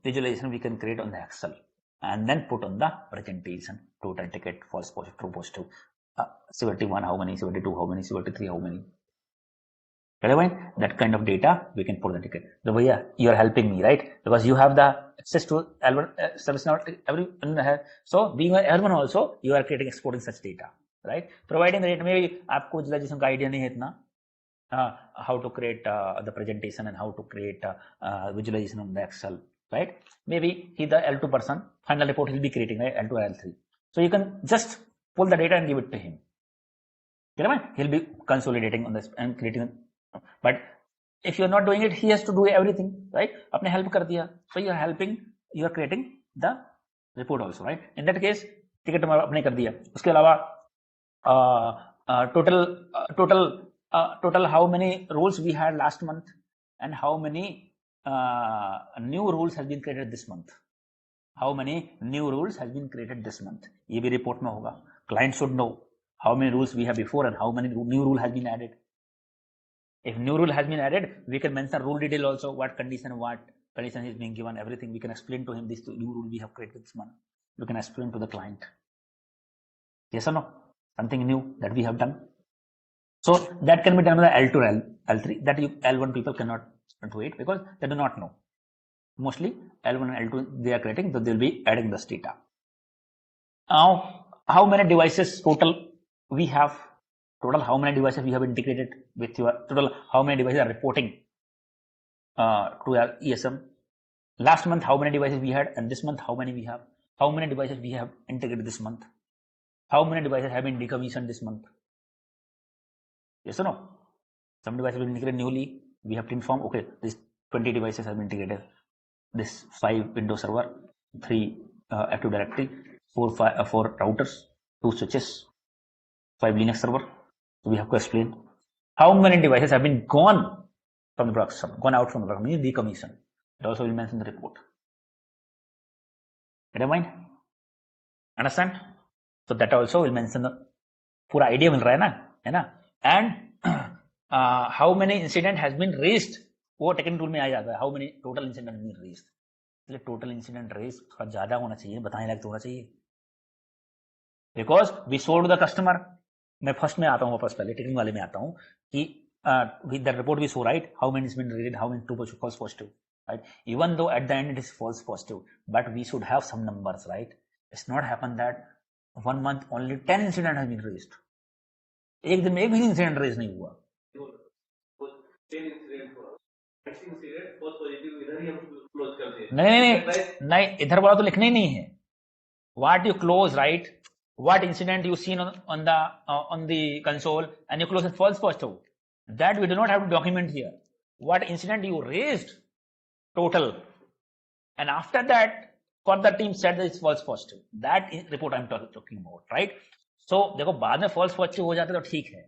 visualization we can create on the Excel and then put on the presentation: total ticket, false positive, true positive, 71 how many, 72 how many, 73 how many. That kind of data we can put on the ticket. So bhaiya, you are helping me, right? Because you have the access to L1 service now, everyone has. So being an L1 also, you are creating, exporting such data, right? Providing the data, maybe आपको visualization का idea नहीं है इतना, how to create the presentation and how to create visualization on the Excel, right? Maybe he the L2 person, final report he'll be creating, right? L2 or L3. So you can just pull the data and give it to him. He'll be consolidating on this and creating. But if you're not doing it, he has to do everything, right? आपने help कर दिया, so you are helping, you are creating the report also, right? In that case, ticket number आपने कर दिया. उसके अलावा total how many rules we had last month and how many new rules has been created this month. How many new rules has been created this month? ये भी report में होगा. Client should know how many rules we have before and how many new rule has been added. If new rule has been added, we can mention rule detail also, what condition is being given, everything. We can explain to him this new rule we have created this month. We can explain to the client. Yes or no? Something new that we have done. So that can be done with the L2 or L3. That L1 people cannot do it because they do not know. Mostly L1 and L2 they are creating, so they'll be adding this data. Now, how many devices total we have? Total how many devices we have integrated with your total how many devices are reporting to our ESM. Last month how many devices we had, and this month how many we have. How many devices we have integrated this month. How many devices have been decommissioned this month. Yes or no? Some devices have been integrated newly. We have to inform, okay, these 20 devices have been integrated. This 5 Windows Server, 3 Active Directory, 4 routers, 2 switches, 5 Linux server. So we have to explain how many devices have been gone from the production, gone out from the production, means decommissioned. It also will mention the report. Get your mind? Understand? So that also will mention the पूरा idea मिल रहा है ना? And how many incident has been raised, वो technical tool में आ जाता है. How many total incident has been raised. इसलिए total incident raised थोड़ा ज्यादा होना चाहिए, बताने लायक तो होना चाहिए. Because we sold the customer. मैं फर्स्ट में आता हूँ, वापस पहले टेक्निकल वाले में आता हूँ कि with the report we show, right, how many has been rated, how many true positive, false positive, right? Even though at the end it is false positive, but we should have some numbers, right? It's not happen that 1 month only 10 incident has been raised. एक दिन में एक भी incident raise नहीं हुआ. नहीं, इधर वाला तो लिखना ही नहीं है. What you close, right? What incident you seen on the console and you close it false positive. That we do not have to document here. What incident you raised total, and after that for the team said that it's false positive. That is report I'm talking about, right? So देखो बाद में false positive हो जाता है तो ठीक है,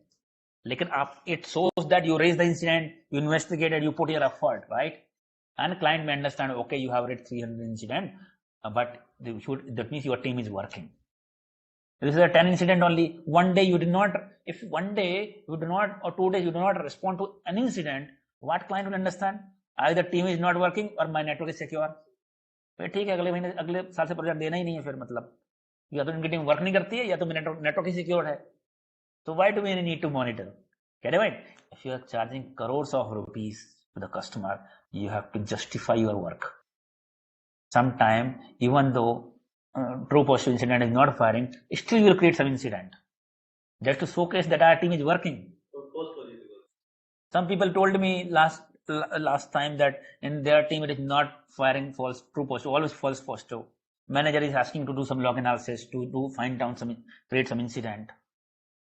लेकिन आप it shows that you raised the incident, you investigated, you put your effort, right? And client may understand, okay, you have read 300 incident, but that means your team is working. This is a 10 incident only. One day you did not, if one day you do not, or 2 days you do not respond to an incident, what client will understand? Either team is not working or my network is secure. फिर ठीक है, अगले महीने अगले साल से project देना ही नहीं है. फिर मतलब या तो इनकी टीम वर्क नहीं करती है या तो नेटवर्क ही सिक्योर है. So why do we need to monitor? Get it right? If you are charging crores of rupees to the customer, you have to justify your work. Sometime, even though true positive incident is not firing, still you will create some incident just to showcase that our team is working. Some people told me last time that in their team it is not firing false true positive, always false positive. Manager is asking to do some log analysis to find down create some incident,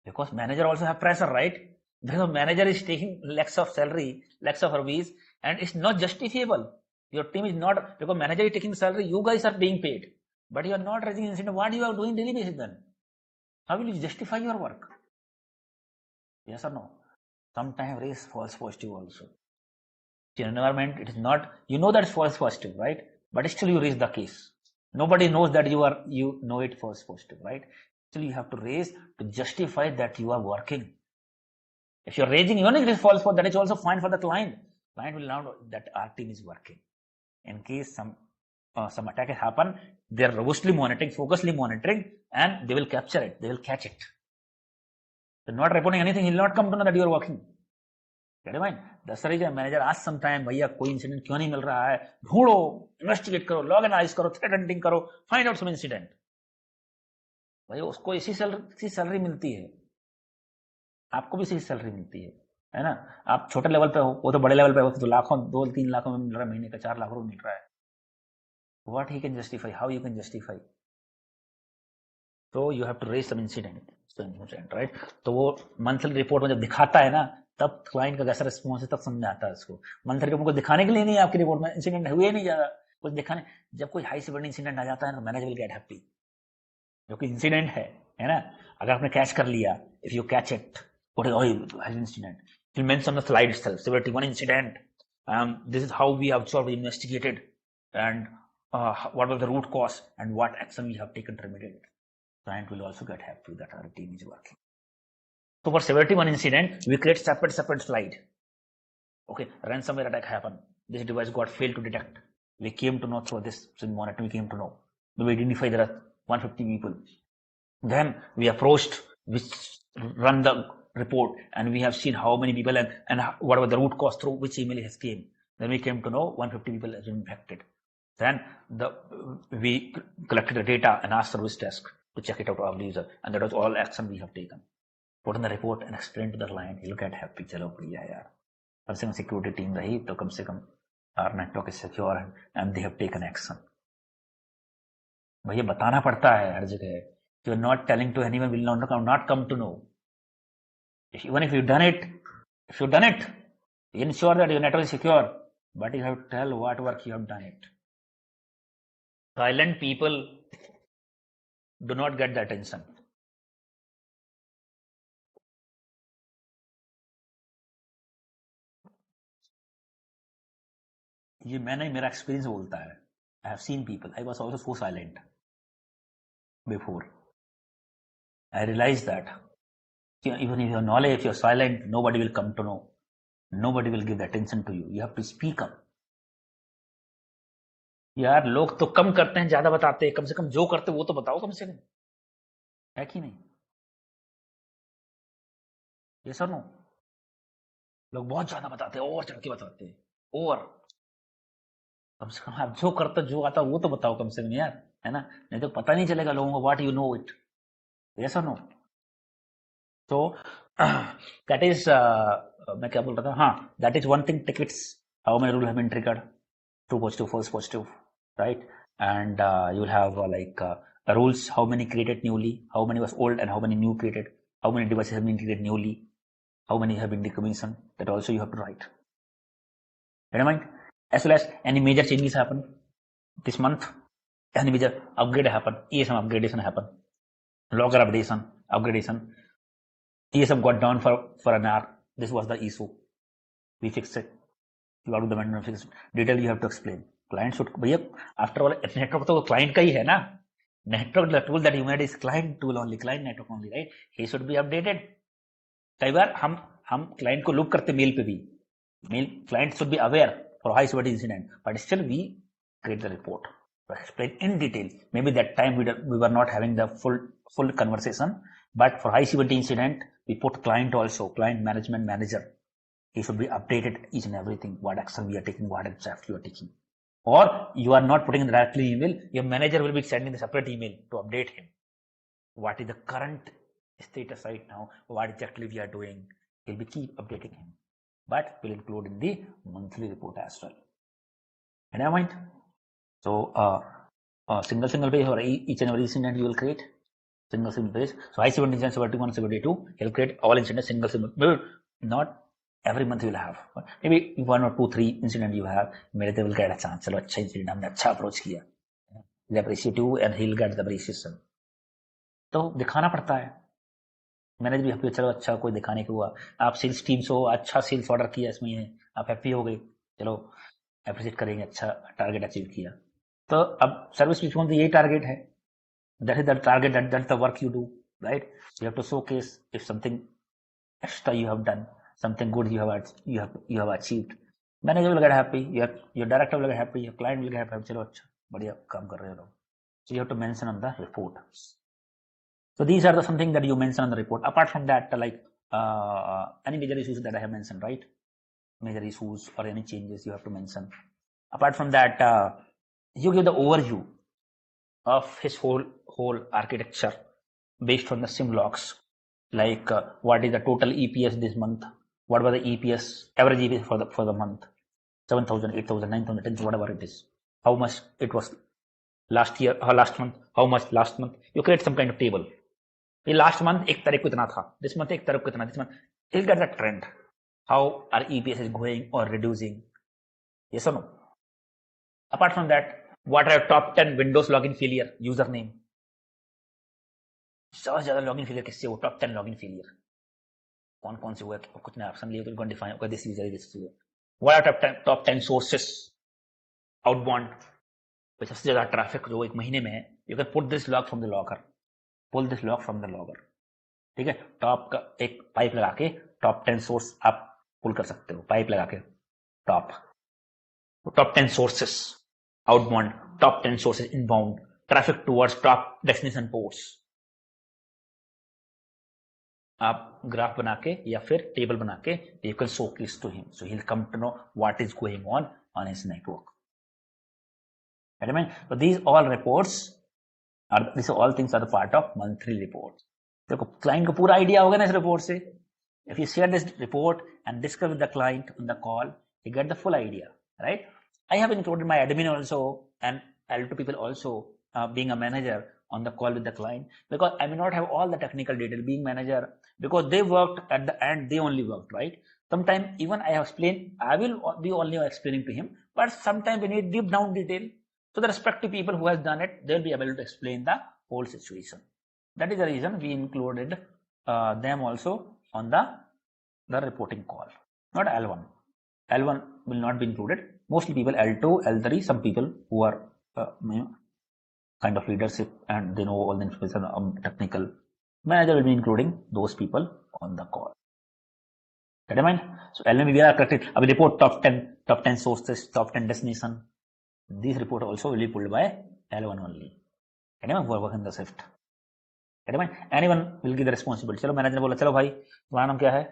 because manager also have pressure, right? Because manager is taking lakhs of salary, lakhs of rupees, and it's not justifiable. Your team is not, because manager is taking salary, you guys are being paid, but you are not raising incident. What you are doing daily basis then? How will you justify your work? Yes or no? Sometimes raise false positive also. your environment, it is not, you know that it's false positive, right? But still you raise the case. Nobody knows that you know it false positive, right? Still you have to raise to justify that you are working. If you're raising even if it is false positive, that is also fine for the client. Client will know that our team is working. In case some attack happen, they are robustly monitoring, focusedly monitoring, and they will capture it, they will catch it. They're not reporting anything, he'll not come to know that you are working. Get it mind? That's the reason manager ask sometime, भैया कोई incident क्यों नहीं मिल रहा है, ढूंढो, investigate करो, log analyse करो, threat hunting करो, फाइंड आउट सम इंसिडेंट. भाई उसको इसी सैलरी मिलती है, आपको भी इसी सैलरी मिलती है ना? आप छोटे लेवल पे हो, वो तो बड़े लेवल पे हो तो लाखों 2-3 लाखों में मिल रहा है, महीने का 4 लाख रुपए मिल रहा है. What he can justify, how you can justify? So you have to raise some incident, right? तो वो मंथली रिपोर्ट में जब दिखाता है ना, तब क्लाइंट का कैसा रिस्पॉन्स है, तब समझ आता है उसको. मंथली रिपोर्ट को दिखाने के लिए नहीं है आपकी रिपोर्ट में, इंसिडेंट हुए नहीं ज्यादा कुछ दिखाने. जब कोई हाई सिविल इंसिडेंट आ जाता है ना, मैनेजर विल गेट हैप्पी, जो कि इंसिडेंट है ना. अगर आपने कैच कर लिया, if you catch it, what is high incident, you mention on the slide itself, severity 1 incident, this is how we have sort of investigated, and what was the root cause and what action we have taken to remediate it. Client will also get happy that our team is working. So for severity 1 incident, we create separate slide. Okay, ransomware attack happened. This device got failed to detect. We came to know through this monitor. We came to know. We identify there are 150 people. Then we approached, we run the report, and we have seen how many people and what was the root cause through which email has came. Then we came to know 150 people has been infected. Then we collected the data and asked service desk to check it out of the user, and that was all action we have taken. Put in the report and explain to the client. He'll get happy. चलो बढ़िया यार, कम से कम security team रही तो कम से कम our network is secure and they have taken action. भैया बताना पड़ता है हर जगह. You're not telling to anyone, will not come to know. Even if you've done it, ensure that your network is secure, but you have to tell what work you have done it. Silent people do not get the attention. ये मैंने मेरा experience बोलता है. I have seen people. I was also so silent before. I realized that even if you're knowledge, if you're silent, nobody will come to know. Nobody will give attention to you. You have to speak up. यार लोग तो कम करते हैं, ज्यादा बताते हैं. कम से कम जो करते वो तो बताओ, कम से कम, है कि नहीं? ये सर नो, लोग बहुत ज्यादा बताते हैं, और चढ़ के बताते हैं, और कम से कम आप जो करते जो आता वो तो बताओ कम से कम यार, है ना? नहीं तो पता नहीं चलेगा लोगों को what you know it. Yes और नो? तो दैट इज मैं क्या बोल रहा था, हाँ, that is one thing. Tickets, how many rule have been triggered, true positive, false positive, right? And you will have rules, how many created newly, how many was old, and how many new created, how many devices have been created newly, how many have been decommissioned. That also you have to write. Never mind. As well as any major changes happen this month, any major upgrade happen, ESM upgradation happen, logger upgradation, ESM got down for an hour. This was the issue. We fixed it. You have to the vendor fix detail. You have to explain. Client should, भैया after all network तो client का ही है ना. Network, the tool that you made is client tool only, client network only, right? He should be updated. कई बार हम client को loop करते mail पे भी. Client should be aware for high severity incident, but still we create the report to explain in detail. Maybe that time we were not having the full conversation, but for high severity incident we put client also, client management manager. He should be updated each and everything, what action we are taking, what exactly you are taking. Or you are not putting directly email, your manager will be sending the separate email to update him. What is the current status right now, what exactly we are doing. He'll be keep updating him, but will include in the monthly report as well. And I mind. So single page for each and every incident you will create. Single page. So high severity incident, severity 1, severity 2, he'll create all incidents single. Not every month you will have, maybe 1 or 2, 3 incident you have. मेरे will get a chance. चलो अच्छा incident हमने अच्छा approach किया. He'll appreciate you and he'll get the appreciation. तो दिखाना पड़ता है. मैनेजर भी हैप्पी, चलो अच्छा कोई दिखाने को हुआ. आप सेल्स टीम से हो, अच्छा सेल्स ऑर्डर किया इसमें है, आप हैप्पी हो गए. चलो अप्रिशिएट करेंगे, अच्छा टारगेट अचीव किया। तो अब सर्विस रिस्पॉन्स तो यही टारगेट है, that is the target, that's the work you do, right? You have to showcase if something extra you have done, something good you have achieved. Manager will get happy, your director will get happy, your client will get happy, चलो अच्छा बढ़िया काम कर रहे हो। So you have to mention on the report. So these are the something that you mention on the report. Apart from that, like any major issues that I have mentioned, right? Major issues or any changes you have to mention. Apart from that, you give the overview of his whole architecture based on the sim logs, like what is the total EPS this month, what was the EPS, average EPS for the month, 7,000, 8,000, 9,000, 10,000, whatever it is, how much it was last year, last month, how much last month. You create some kind of table. ये last month एक तारीख को इतना था, this month एक तारीख को इतना, this month you'll get the trend, how our EPS is going or reducing. Yes or no? Apart from that, what are your top 10 Windows login failure username? सबसे ज्यादा लॉगिन फेलियर किससे हो? Top 10 login failure कौन कौन से हुआ? कुछ नया ऑप्शन लिए तो डिफाइन होगा, this user this user. What are top 10 sources outbound पे सबसे ज्यादा ट्रैफिक जो एक महीने में है? You can put this log from the logger, pull this log from the logger, ठीक है? टॉप का एक पाइप लगा के टॉप 10 सोर्स आप पुल कर सकते हो, पाइप लगा के top 10 sources outbound, top 10 sources inbound, traffic towards top destination ports. आप ग्राफ बना के या फिर टेबल बना के you can showcase to him, so he'll come to know what is going on his network. So these all reports are, these all things are the part of monthly reports. देखो client को पूरा idea होगा ना इस report से। If you share this report and discuss with the client on the call, you get the full idea, right? I have included my admin also and L2 people also, being a manager on the call with the client, because I may not have all the technical detail. Being manager, because they worked at the end, they only worked, right? Sometimes even I have explained, I will be only explaining to him, but sometimes we need deep down detail. So the respective people who has done it, they'll be able to explain the whole situation. That is the reason we included them also on the reporting call, not L1. L1 will not be included. Mostly people L2, L3, some people who are kind of leadership and they know all the information technical. Manager will be including those people on the call. Get in mind? So L1 we are corrected. Abhi report top 10 sources, top 10 destination. These report also will be pulled by L1 only. Get in mind? Work in the shift. Get in mind? Anyone will give the responsibility. चलो manager ने बोला चलो भाई तुम्हारा नाम क्या है?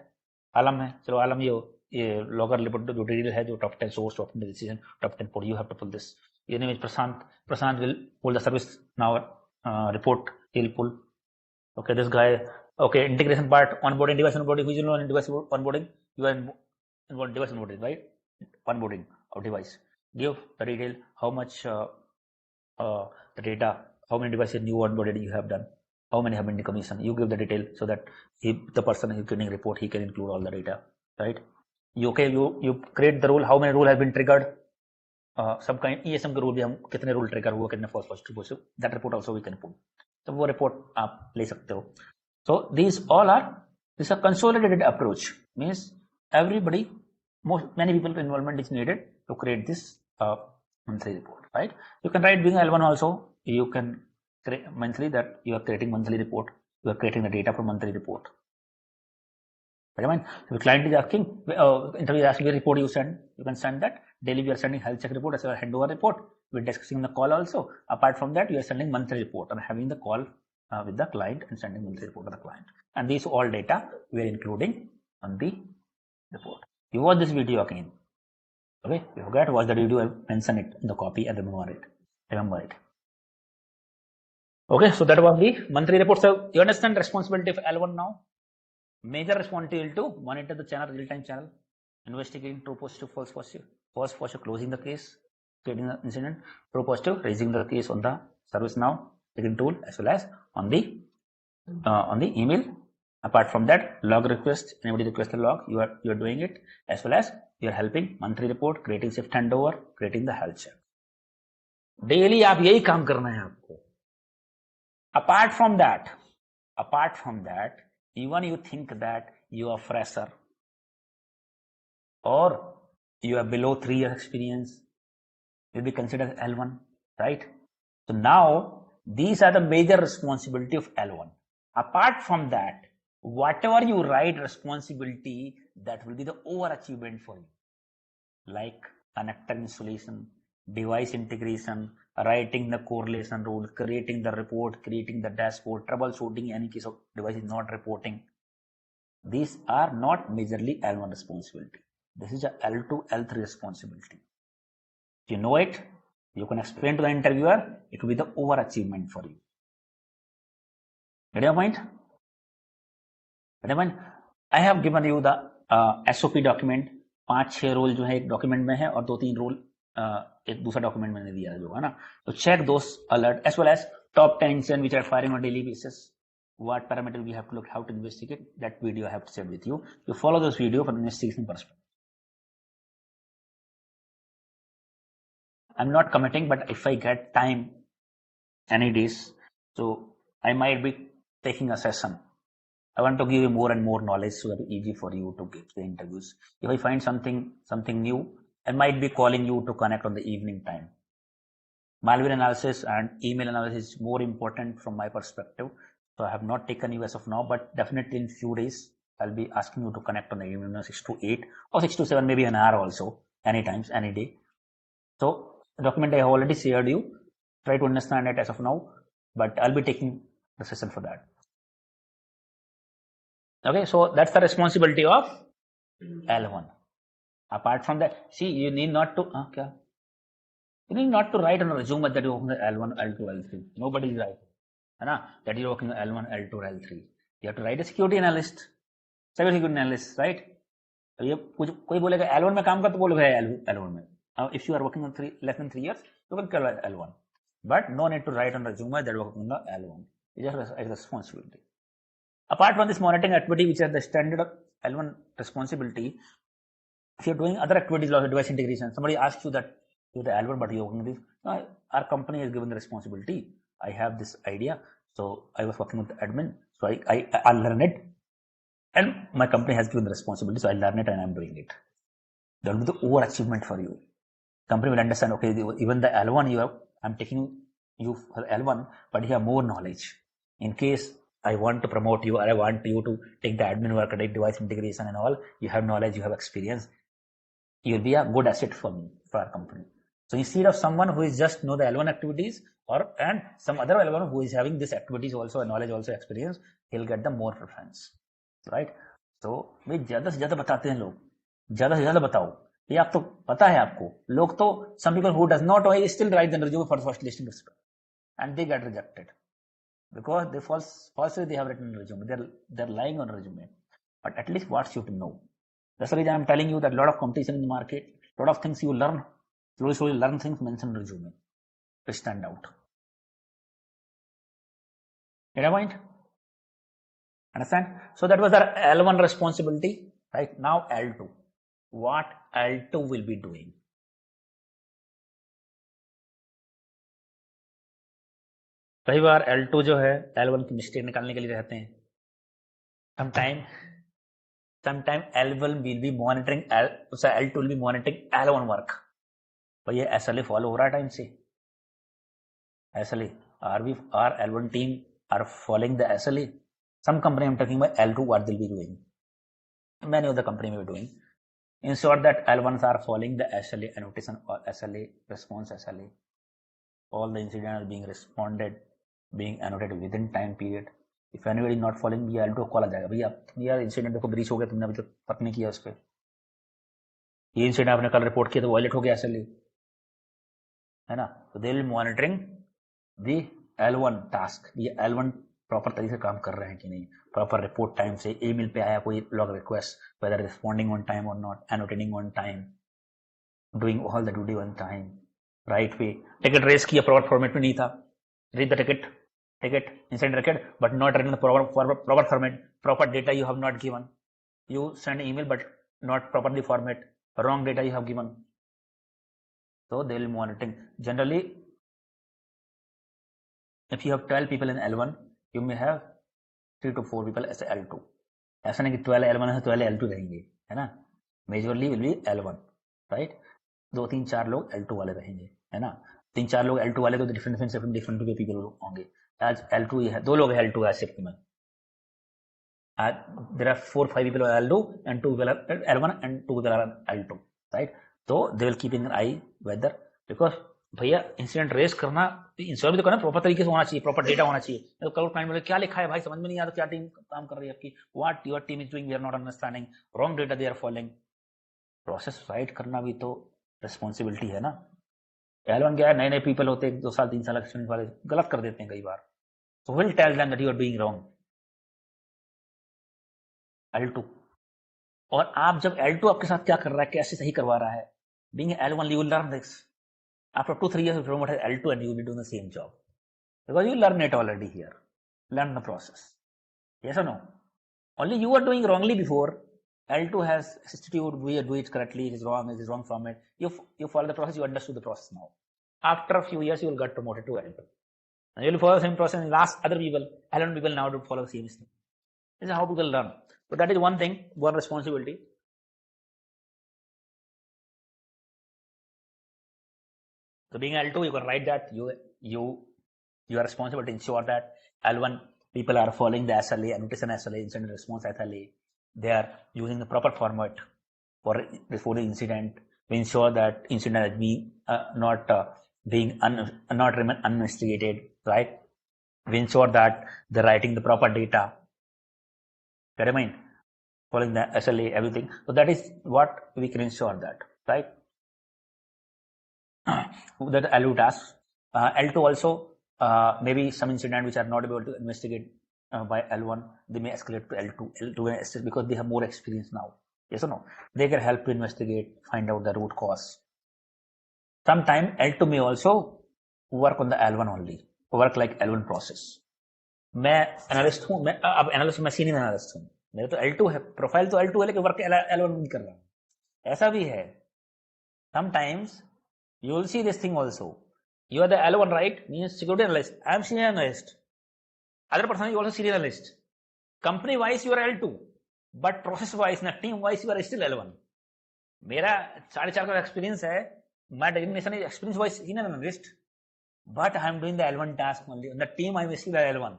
आलम है। चलो आलम ये लॉगर रिपोर्ट जो डिटेल है, जो top 10 source, top 10 decision, top 10 port, you have to pull this. Your name is Prashant. Prashant will pull the service now report. He'll pull. Okay, this guy. Okay, integration part, onboarding, device onboarding. Who is on device onboarding? You are involved device onboarding, right? Onboarding of device. Give the detail. How much the data? How many devices new onboarded you have done? How many have been decommissioned? You give the detail so that the person who is getting report, he can include all the data, right? You create the rule. How many rule have been triggered? सब का ESM के rule भी हम कितने rule trigger हुआ, कितने false positive, that report also we can put. तो वो रिपोर्ट आप ले सकते हो. So this are consolidated approach, means everybody, many people involvement is needed to create this monthly report, right? You can write being L1 also. You can create monthly, that you are creating monthly report, you are creating the data for monthly report. If the client is asking, interview is asking the report you send, you can send that. Daily we are sending health check report as a handover report. We're discussing the call also. Apart from that, we are sending monthly report and having the call with the client and sending monthly report to the client. And these all data we are including on the report. You watch this video again. Okay, if you forget, watch the video, I'll mention it in the copy and remember it. Okay, so that was the monthly report. So you understand responsibility of L1 now? Major responsibility to monitor the channel, real-time channel, investigating true positive, false positive, closing the case, creating the incident, true positive, raising the case on the ServiceNow ticketing tool, as well as on the email. Apart from that, log request, anybody request the log, you are doing it, as well as you are helping monthly report, creating shift handover, creating the health check. Daily आप यही काम करना है आपको. Apart from that, even you think that you are fresher or you have below 3 years experience, will be considered L1, right? So now these are the major responsibility of L1. Apart from that, whatever you write responsibility, that will be the overachievement for you, like connector installation, device integration, writing the correlation rule, creating the report, creating the dashboard, troubleshooting any case of device is not reporting. These are not majorly L1 responsibility. This is a L2, L3 responsibility. If you know it, you can explain to the interviewer, it will be the overachievement for you. Get your point? Get your point? I have given you the SOP document. 5-6 role जो है एक document में है और 2-3 role एक दूसरा document मैंने दिया है जो है ना. तो check those alert as well as top 10 incidents which are firing on daily basis. What parameter we have to look, how to investigate. That video I have shared with you. You follow this video for investigation perspective. I'm not committing, but if I get time any days, so I might be taking a session. I want to give you more and more knowledge so that it's easy for you to give the interviews. If I find something new, I might be calling you to connect on the evening time. Malware analysis and email analysis is more important from my perspective. So I have not taken you as of now, but definitely in few days, I'll be asking you to connect on the evening 6 to 8 or 6 to 7, maybe an hour also, anytimes, any day. So the document I have already shared you. Try to understand it as of now, but I'll be taking the session for that. Okay, so that's the responsibility of L1. Apart from that, see, you need not to write on a resume that you're working on L1, L2, L3. Nobody is writing that you're working on L1, L2, L3. You have to write a security analyst, cyber security analyst, right? ये कोई बोलेगा L1 में काम कर तो बोलेगा L1 में. If you are working on less than 3 years, you can call it L1. But no need to write on resume that you're working on L1. It's just a responsibility. Apart from this monitoring activity, which is the standard of L1 responsibility, if you're doing other activities like device integration, somebody asks you that you're the L1, but you're working on this. No, our company is given the responsibility. I have this idea, so I was working with the admin, so I learn it, and my company has given the responsibility, so I learn it and I'm doing it. That will be the overachievement for you. Company will understand, okay, even the L1 I'm taking you for L1, but you have more knowledge. In case I want to promote you, or I want you to take the admin work, take device integration and all, you have knowledge, you have experience, you will be a good asset for me, for our company. So instead of someone who is just know the L1 activities, and some other L1 who is having this activities also, knowledge also, experience, he'll get the more preference, right? So भाई ज़्यादा से ज़्यादा बताते हैं लोग, ज़्यादा से ज़्यादा बताओ. ये आप तो पता है आपको. लोग तो some people who does not know, still write the resume for first listing and they get rejected because they falsely they have written resume. They're lying on resume. But at least what you to know. That's the reason I'm telling you that a lot of competition in the market, a lot of things you learn, slowly learn things mentioned in resume to stand out. Get a point? Understand? So that was our L1 responsibility. Right now L2. What L2 will be doing? कई बार L2 जो है L1 की mistake निकालने के लिए रहते हैं. Sometime L1 will be monitoring L2 will be monitoring L1 work. but ये SLA फॉलो हो रहा है टाइम से. SLA, our L1 team are following the SLA. Some company I'm talking about L2 what they'll be doing. Many of the company may be doing. Ensure that L1s are following the SLA annotation or SLA response SLA. All the incidents are being responded, being annotated within time period. If anybody is not following, ये L2 call आ जाएगा, भैया यार incident देखो breach हो गया, तुमने अभी तक वर्क नहीं किया उस पर. ये इंसिडेंट आपने कल रिपोर्ट किया तो वायलेट हो गया SLA, है ना. तो they will monitoring the L1 task, ये L1 प्रॉपर तरीके से काम कर रहे हैं कि नहीं, प्रॉपर रिपोर्ट टाइम से, ईमेल पे आया कोई log request, whether responding on time और not, annotating on time, doing all the duty on time, right way. Ticket raise किया प्रॉपर फॉर्मेट में नहीं था, read the ticket incident record but not written in the proper format, proper data you have not given, you send email but not properly format, wrong data you have given. So they will monitoring. Generally if you have 12 people in L1, you may have 3 to 4 people as L2. ऐसा नहीं कि 12 L1 है 12 L2 रहेंगे, है ना. Majorly will be L1. Right. 2-3-4 लोग L2 वाले रहेंगे, है ना. 3-4 लोग L2 वाले तो डिफरेंट पीपल होंगे. आज L2 ही है, 2 लोग हैं L2 आज शिफ्ट में. There are 4-5 people are L2 and 2 people are L1 and 2 people are L2, right? So they will keep an eye whether, because भैया इंसिडेंट रेस करना इंश्योर भी तो करना, प्रॉपर तरीके से होना चाहिए, प्रॉपर डेटा होना चाहिए. तो कल क्लाइंट बोले क्या लिखा है भाई, समझ में नहीं आता क्या टीम काम कर रही है आपकी, what your team is doing, we are not understanding, wrong data they are following. Process write करना भी तो रिस्पॉन्सिबिलिटी है ना. L1 क्या है, नए नए पीपल होते हैं, 2 साल 3 साल एक्सपीरियंस वाले गलत कर देते हैं कई बार. So will tell them that you are doing wrong. L2, और आप जब L2 आपके साथ क्या कर रहा है, कैसे सही करवा रहा है, being L1 you will learn this. After 2-3 years you will promote as L2 and you will be doing the same job because you learn it already here, learn the process. Yes or no? Only you are doing wrongly before. L2 has assisted you to do it correctly. It is wrong format. You follow the process, you understood the process now. After a few years you will get promoted to L2 and you will follow the same process and last other people, L1 people now to follow the same thing. This is how people learn. So that is one thing, one responsibility. So being L2, you can write that you are responsible to ensure that L1 people are following the SLA, annotation SLA, incident response SLA. They are using the proper format for the incident. We ensure that incident has been not remain uninvestigated, right? We ensure that they're writing the proper data. Get in mind? Following the SLA, everything. So that is what we can ensure that, right? That L2 tasks. L2 also, maybe some incident which are not able to investigate by L1, they may escalate to L2. L2 because they have more experience now. Yes or no? They can help to investigate, find out the root cause. Sometimes L2 may also work on the L1 only, work like L1 process. मैं analyst हूँ, मैं अब analyst, मैं senior analyst हूँ, मेरा तो L2 है, profile तो L2 है, लेकिन वर्क L1 नहीं कर रहा हूँ. ऐसा भी है. Sometimes you will see this thing also. You are the L1, right? Means security analyst. I am senior analyst. Other person is also senior analyst. Company wise you are L2, but process wise, ना team wise you are still L1. मेरा 4.5 का experience है. My designation is experience wise senior analyst, but I am doing the L1 task only. On the team I am still L1.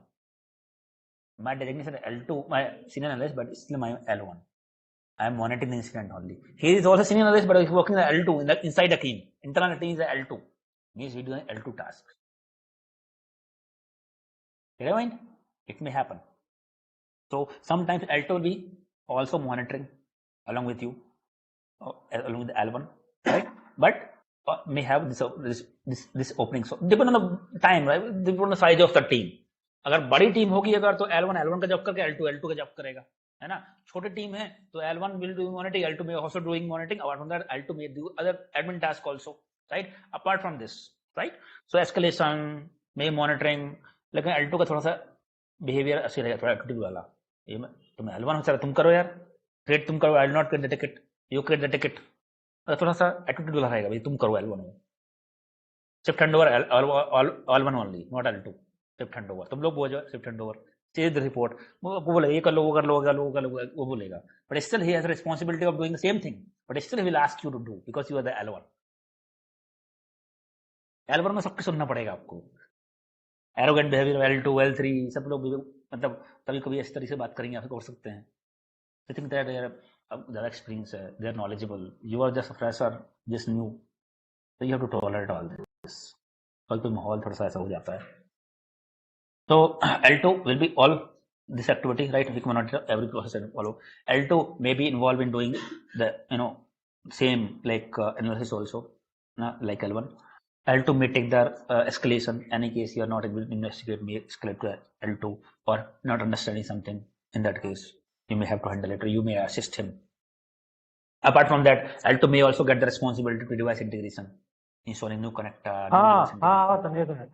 My designation is L2, my senior analyst, but still I am L1. I am monitoring the incident only. He is also senior analyst, but he is working the L2 inside the team. Internal team is the L2. Means he is doing L2 tasks. You know, it may happen. So sometimes L2 will be also monitoring along with you, along with the L1, right? But may have this opening. So depend on the time, right? Depend on the size of the team. अगर बड़ी team होगी अगर, तो L1 का job करके L2 का job करेगा, है ना. छोटी टीम है तो L1 will do monitoring, L2 may also doing monitoring. Apart from that, L2 may do other admin task also, right? Apart from this, right? So escalation, may monitoring, लेकिन L2 का थोड़ा सा बिहेवियर अच्छी रहेगा, थोड़ा attitude वाला. ये तुम L1 हो, चलो तुम करो यार, क्रिएट तुम करो, I'll not create the ticket, you create the ticket. थोड़ा सा एटीट्यूड वाला रहेगा, भाई तुम करो L1 में. Shift handover L1 only, not L2. Shift handover, तुम लोग बोलो shift handover, change the report, वो बोलेगा ये कर लो, वो कर लो, वो बोलेगा. But still he has responsibility of doing the same thing, but still he will ask you to do because you are the L1. L1 में सबको सुनना पड़ेगा आपको. एरोगेंट बिहेवियर L2, L3 सब लोग मतलब कभी कभी इस तरह से बात करेंगे, आपको कर सकते हैं. आई थिंक दैट ज़्यादा एक्सपीरियंस है, they are knowledgeable, you are just a fresher, just new, so you have to tolerate all this. कल तो माहौल थोड़ा सा ऐसा हो जाता है. So L2 will be all this activity, right? We can monitor every process and follow. L2 may be involved in doing the same like analysis also, like L1. L2 may take the escalation. Any case you are not able to investigate, may escalate to L2, or not understanding something. In that case, you may have to handle it, or you may assist him. Apart from that, L2 may also get the responsibility to device integration, ensuring new connector. समझे तो है.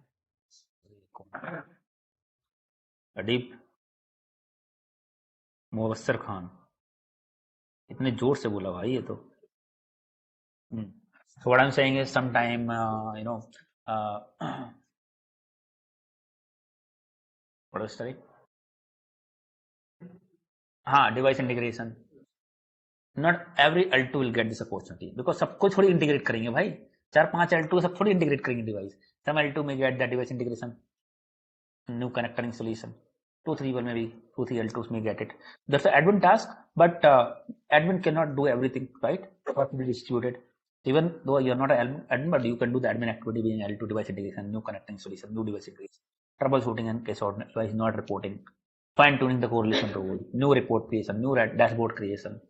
अदीब मुबस्सर खान, इतने जोर से बोला भाई ये तो. So what I'm saying is sometime what was study? हाँ, device integration. Not every L2 will get this opportunity because सबको थोड़ी integrate करेंगे भाई. 4-5 L2 सब थोड़ी integrate करेंगे device. Some L2 may get that device integration, new connecting solution. 2-3 will maybe 2-3 L2s may get it. That's the admin task, but admin cannot do everything, right? What will be distributed. Even though you're not an admin, but you can do the admin activity being L2 device integration, new connecting solution, new device integration, troubleshooting and case of device not reporting, fine tuning the correlation rule, new report creation, new dashboard creation.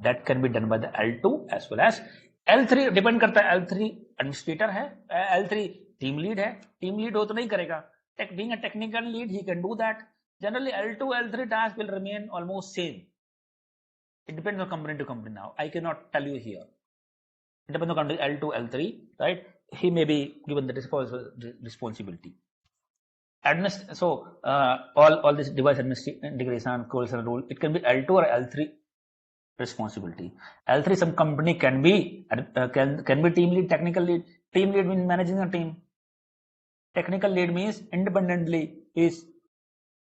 That can be done by the L2 as well as L3. Depend करता है L3 administrator है, L3 team lead है. Team lead हो तो नहीं करेगा. Being a technical lead, he can do that. Generally, L2, L3 tasks will remain almost same. It depends on company to company now. I cannot tell you here. It depends on company L2, L3, right? He may be given the responsibility. So all this device integration, correlation rule, it can be L2 or L3 responsibility. L3, some company can be team lead, technical lead. Team lead means managing a team. Technical lead means independently is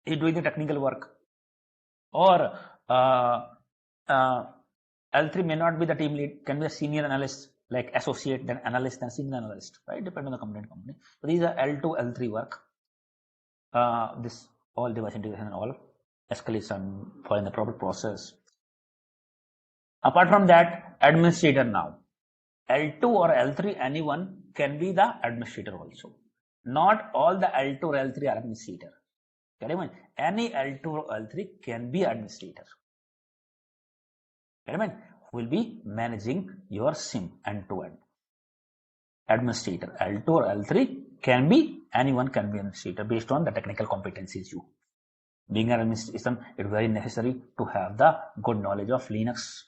doing the technical work. Or L3 may not be the team lead, can be a senior analyst, like associate, then analyst, then senior analyst, right? Depending on the company. So these are L2, L3 work. This all device integration and all escalation, following the proper process. Apart from that, administrator now. L2 or L3, anyone can be the administrator also. Not all the L2 or L3 are administrator. Any L2 or L3 can be administrator. Will be managing your SIM end-to-end. Administrator, L2 or L3 can be, anyone can be administrator based on the technical competencies you. Being an administration, it's very necessary to have the good knowledge of Linux,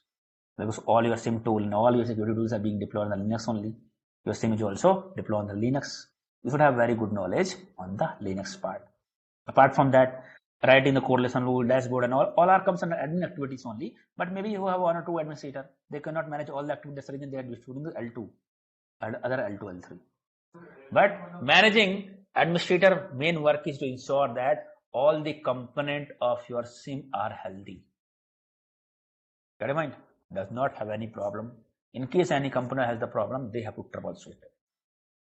because all your SIM tool and all your security tools are being deployed on the Linux only. Your SIM is also deployed on the Linux. You should have very good knowledge on the Linux part. Apart from that, writing the correlation rule, dashboard and all are comes under admin activities only. But maybe you have one or two administrator. They cannot manage all the activities. That's the reason they are distributing the L2 and other L2, L3. But managing administrator main work is to ensure that all the component of your SIM are healthy. Got in mind? Does not have any problem. In case any component has the problem, they have to troubleshoot it.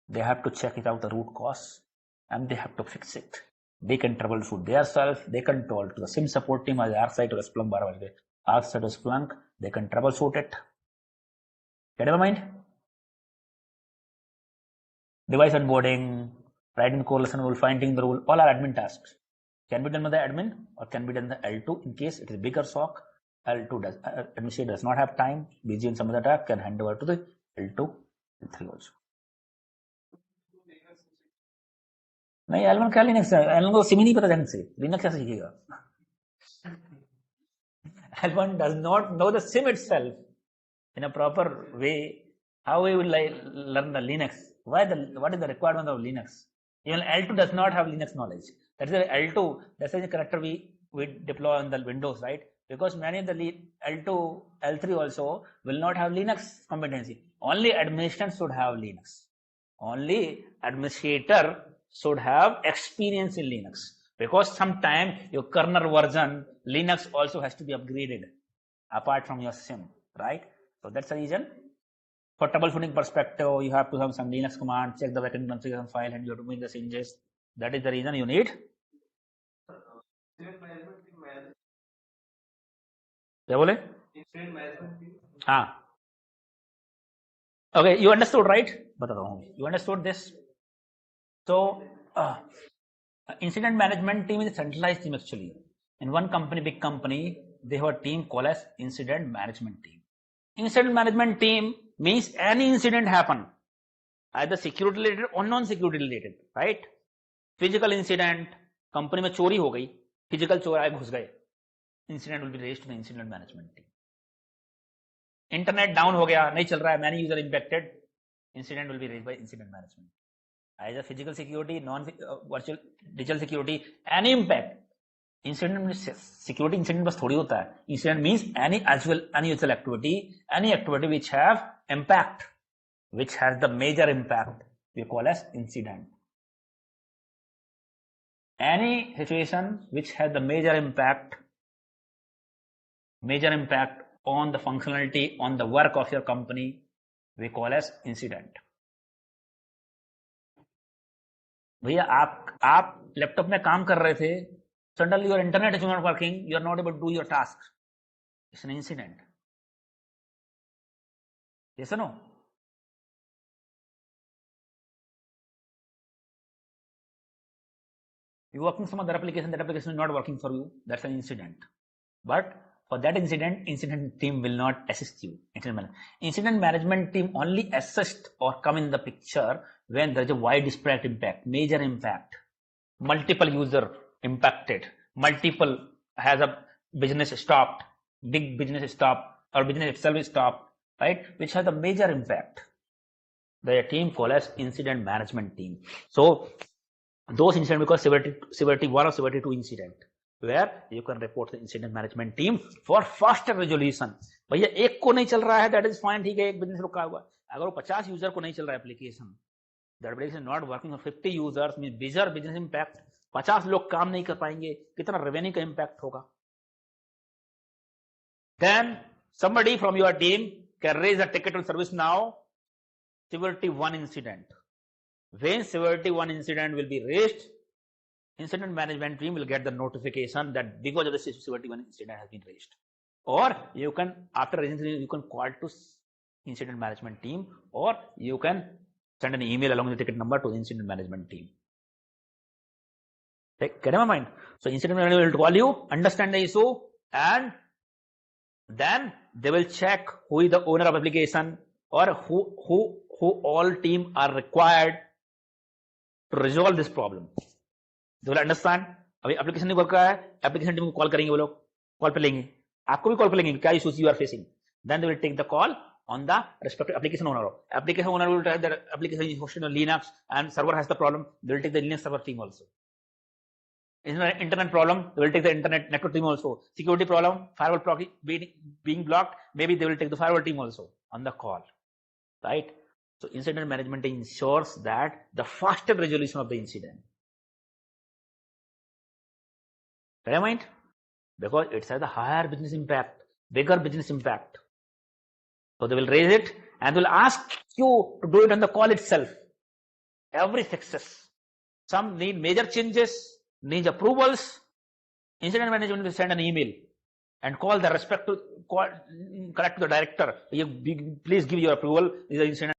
They have to check it out the root cause and they have to fix it. They can troubleshoot themselves. They can talk to the SIM support team as ArcSight or Splunk. ArcSight or Splunk, they can troubleshoot it. Get in mind? Device onboarding, writing correlation rule, finding the rule, all are admin tasks. Can be done by the admin or can be done by the L2 in case it is bigger SOC. L2 does, administrator does not have time, busy in some other task, can hand over to the L2, L3 also. नहीं L1 क्या Linux है? L1 को SIM ही नहीं पता ढंग से, Linux कैसे सीखेगा? L1 does not know the SIM itself in a proper way. How we will learn the Linux? What is the requirement of Linux? Even L2 does not have Linux knowledge. That's the L2. That's the character we deploy on the Windows, right? Because many of the L2, L3 also will not have Linux competency. Only administration should have Linux. Only administrator should have experience in Linux. Because sometimes your kernel version, Linux also has to be upgraded apart from your SIM, right? So that's the reason. For troubleshooting perspective, you have to have some Linux command, check the backend configuration file, and you have to make the changes. That is the reason you need. क्या बोले? हाँ. Okay, you understood, right? बता रहा हूँ. You understood this? So, incident management team is a centralized team actually. In one company, big company, they have a team called as incident management team. Incident management team means any incident happen, either security related or non-security related, right? Physical incident, company में चोरी हो गई, physical चोर आए घुस गए, incident will be raised to the incident management team. Internet down हो गया, नहीं चल रहा है, many user impacted, incident will be raised by incident management. Either physical security, non-virtual, digital security, any impact. Incident means security incident बस थोड़ी होता है. Incident means any unusual activity, any activity which have impact, which has the major impact, we call as incident. Any situation which has the major impact on the functionality, on the work of your company, we call as incident. भैया आप laptop में काम कर रहे थे, suddenly your internet is not working, you are not able to do your task. It's an incident. Yes or no? You're working some other application, that application is not working for you, that's an incident. But for that incident team will not assist you. Incident management team only assist or come in the picture when there is a widespread impact, major impact, multiple user impacted, multiple has a business stopped, big business stopped, or business itself is stopped, right? Which has a major impact. The team called as incident management team. So those incidents because severity 1 or severity 2 incident, where you can report the incident management team for faster resolution. भैया एक को नहीं चल रहा है, that is fine, ठीक है, एक बिजनेस रुका हुआ. अगर वो 50 यूजर को नहीं चल रहा है application, that application not working for 50 users means bigger business impact. 50 लोग काम नहीं कर पाएंगे, कितना रेवेन्यू का इम्पैक्ट होगा. Then somebody from your team can raise a ticket on ServiceNow, severity 1 incident. When severity 1 incident will be raised, incident management team will get the notification that because of the severity 1 incident has been raised. Or you can, after raising it, you can call to incident management team, or you can send an email along with the ticket number to the incident management team. Get in my mind. So incident management will call you, understand the issue, and then they will check who is the owner of application or who all team are required to resolve this problem. They will understand. अभी application नहीं work कर रहा है, application team को call करेंगे, वो लोग call पे लेंगे, आपको भी कॉल पे लेंगे, क्या issues you are facing. Then they will take the call on the respective application owner. Application owner will tell that application is hosted on Linux and server has the problem. They will take the Linux server team also. Internet problem, they will take the internet network team also. Security problem, firewall being blocked, maybe they will take the firewall team also on the call, right? So incident management ensures that the faster resolution of the incident. Mind? Because it has a higher business impact, bigger business impact. So they will raise it and they will ask you to do it on the call itself. Every success. Some need major changes, needs approvals. Incident management will send an email and call the respective, correct to the director. Please give your approval. This is the incident.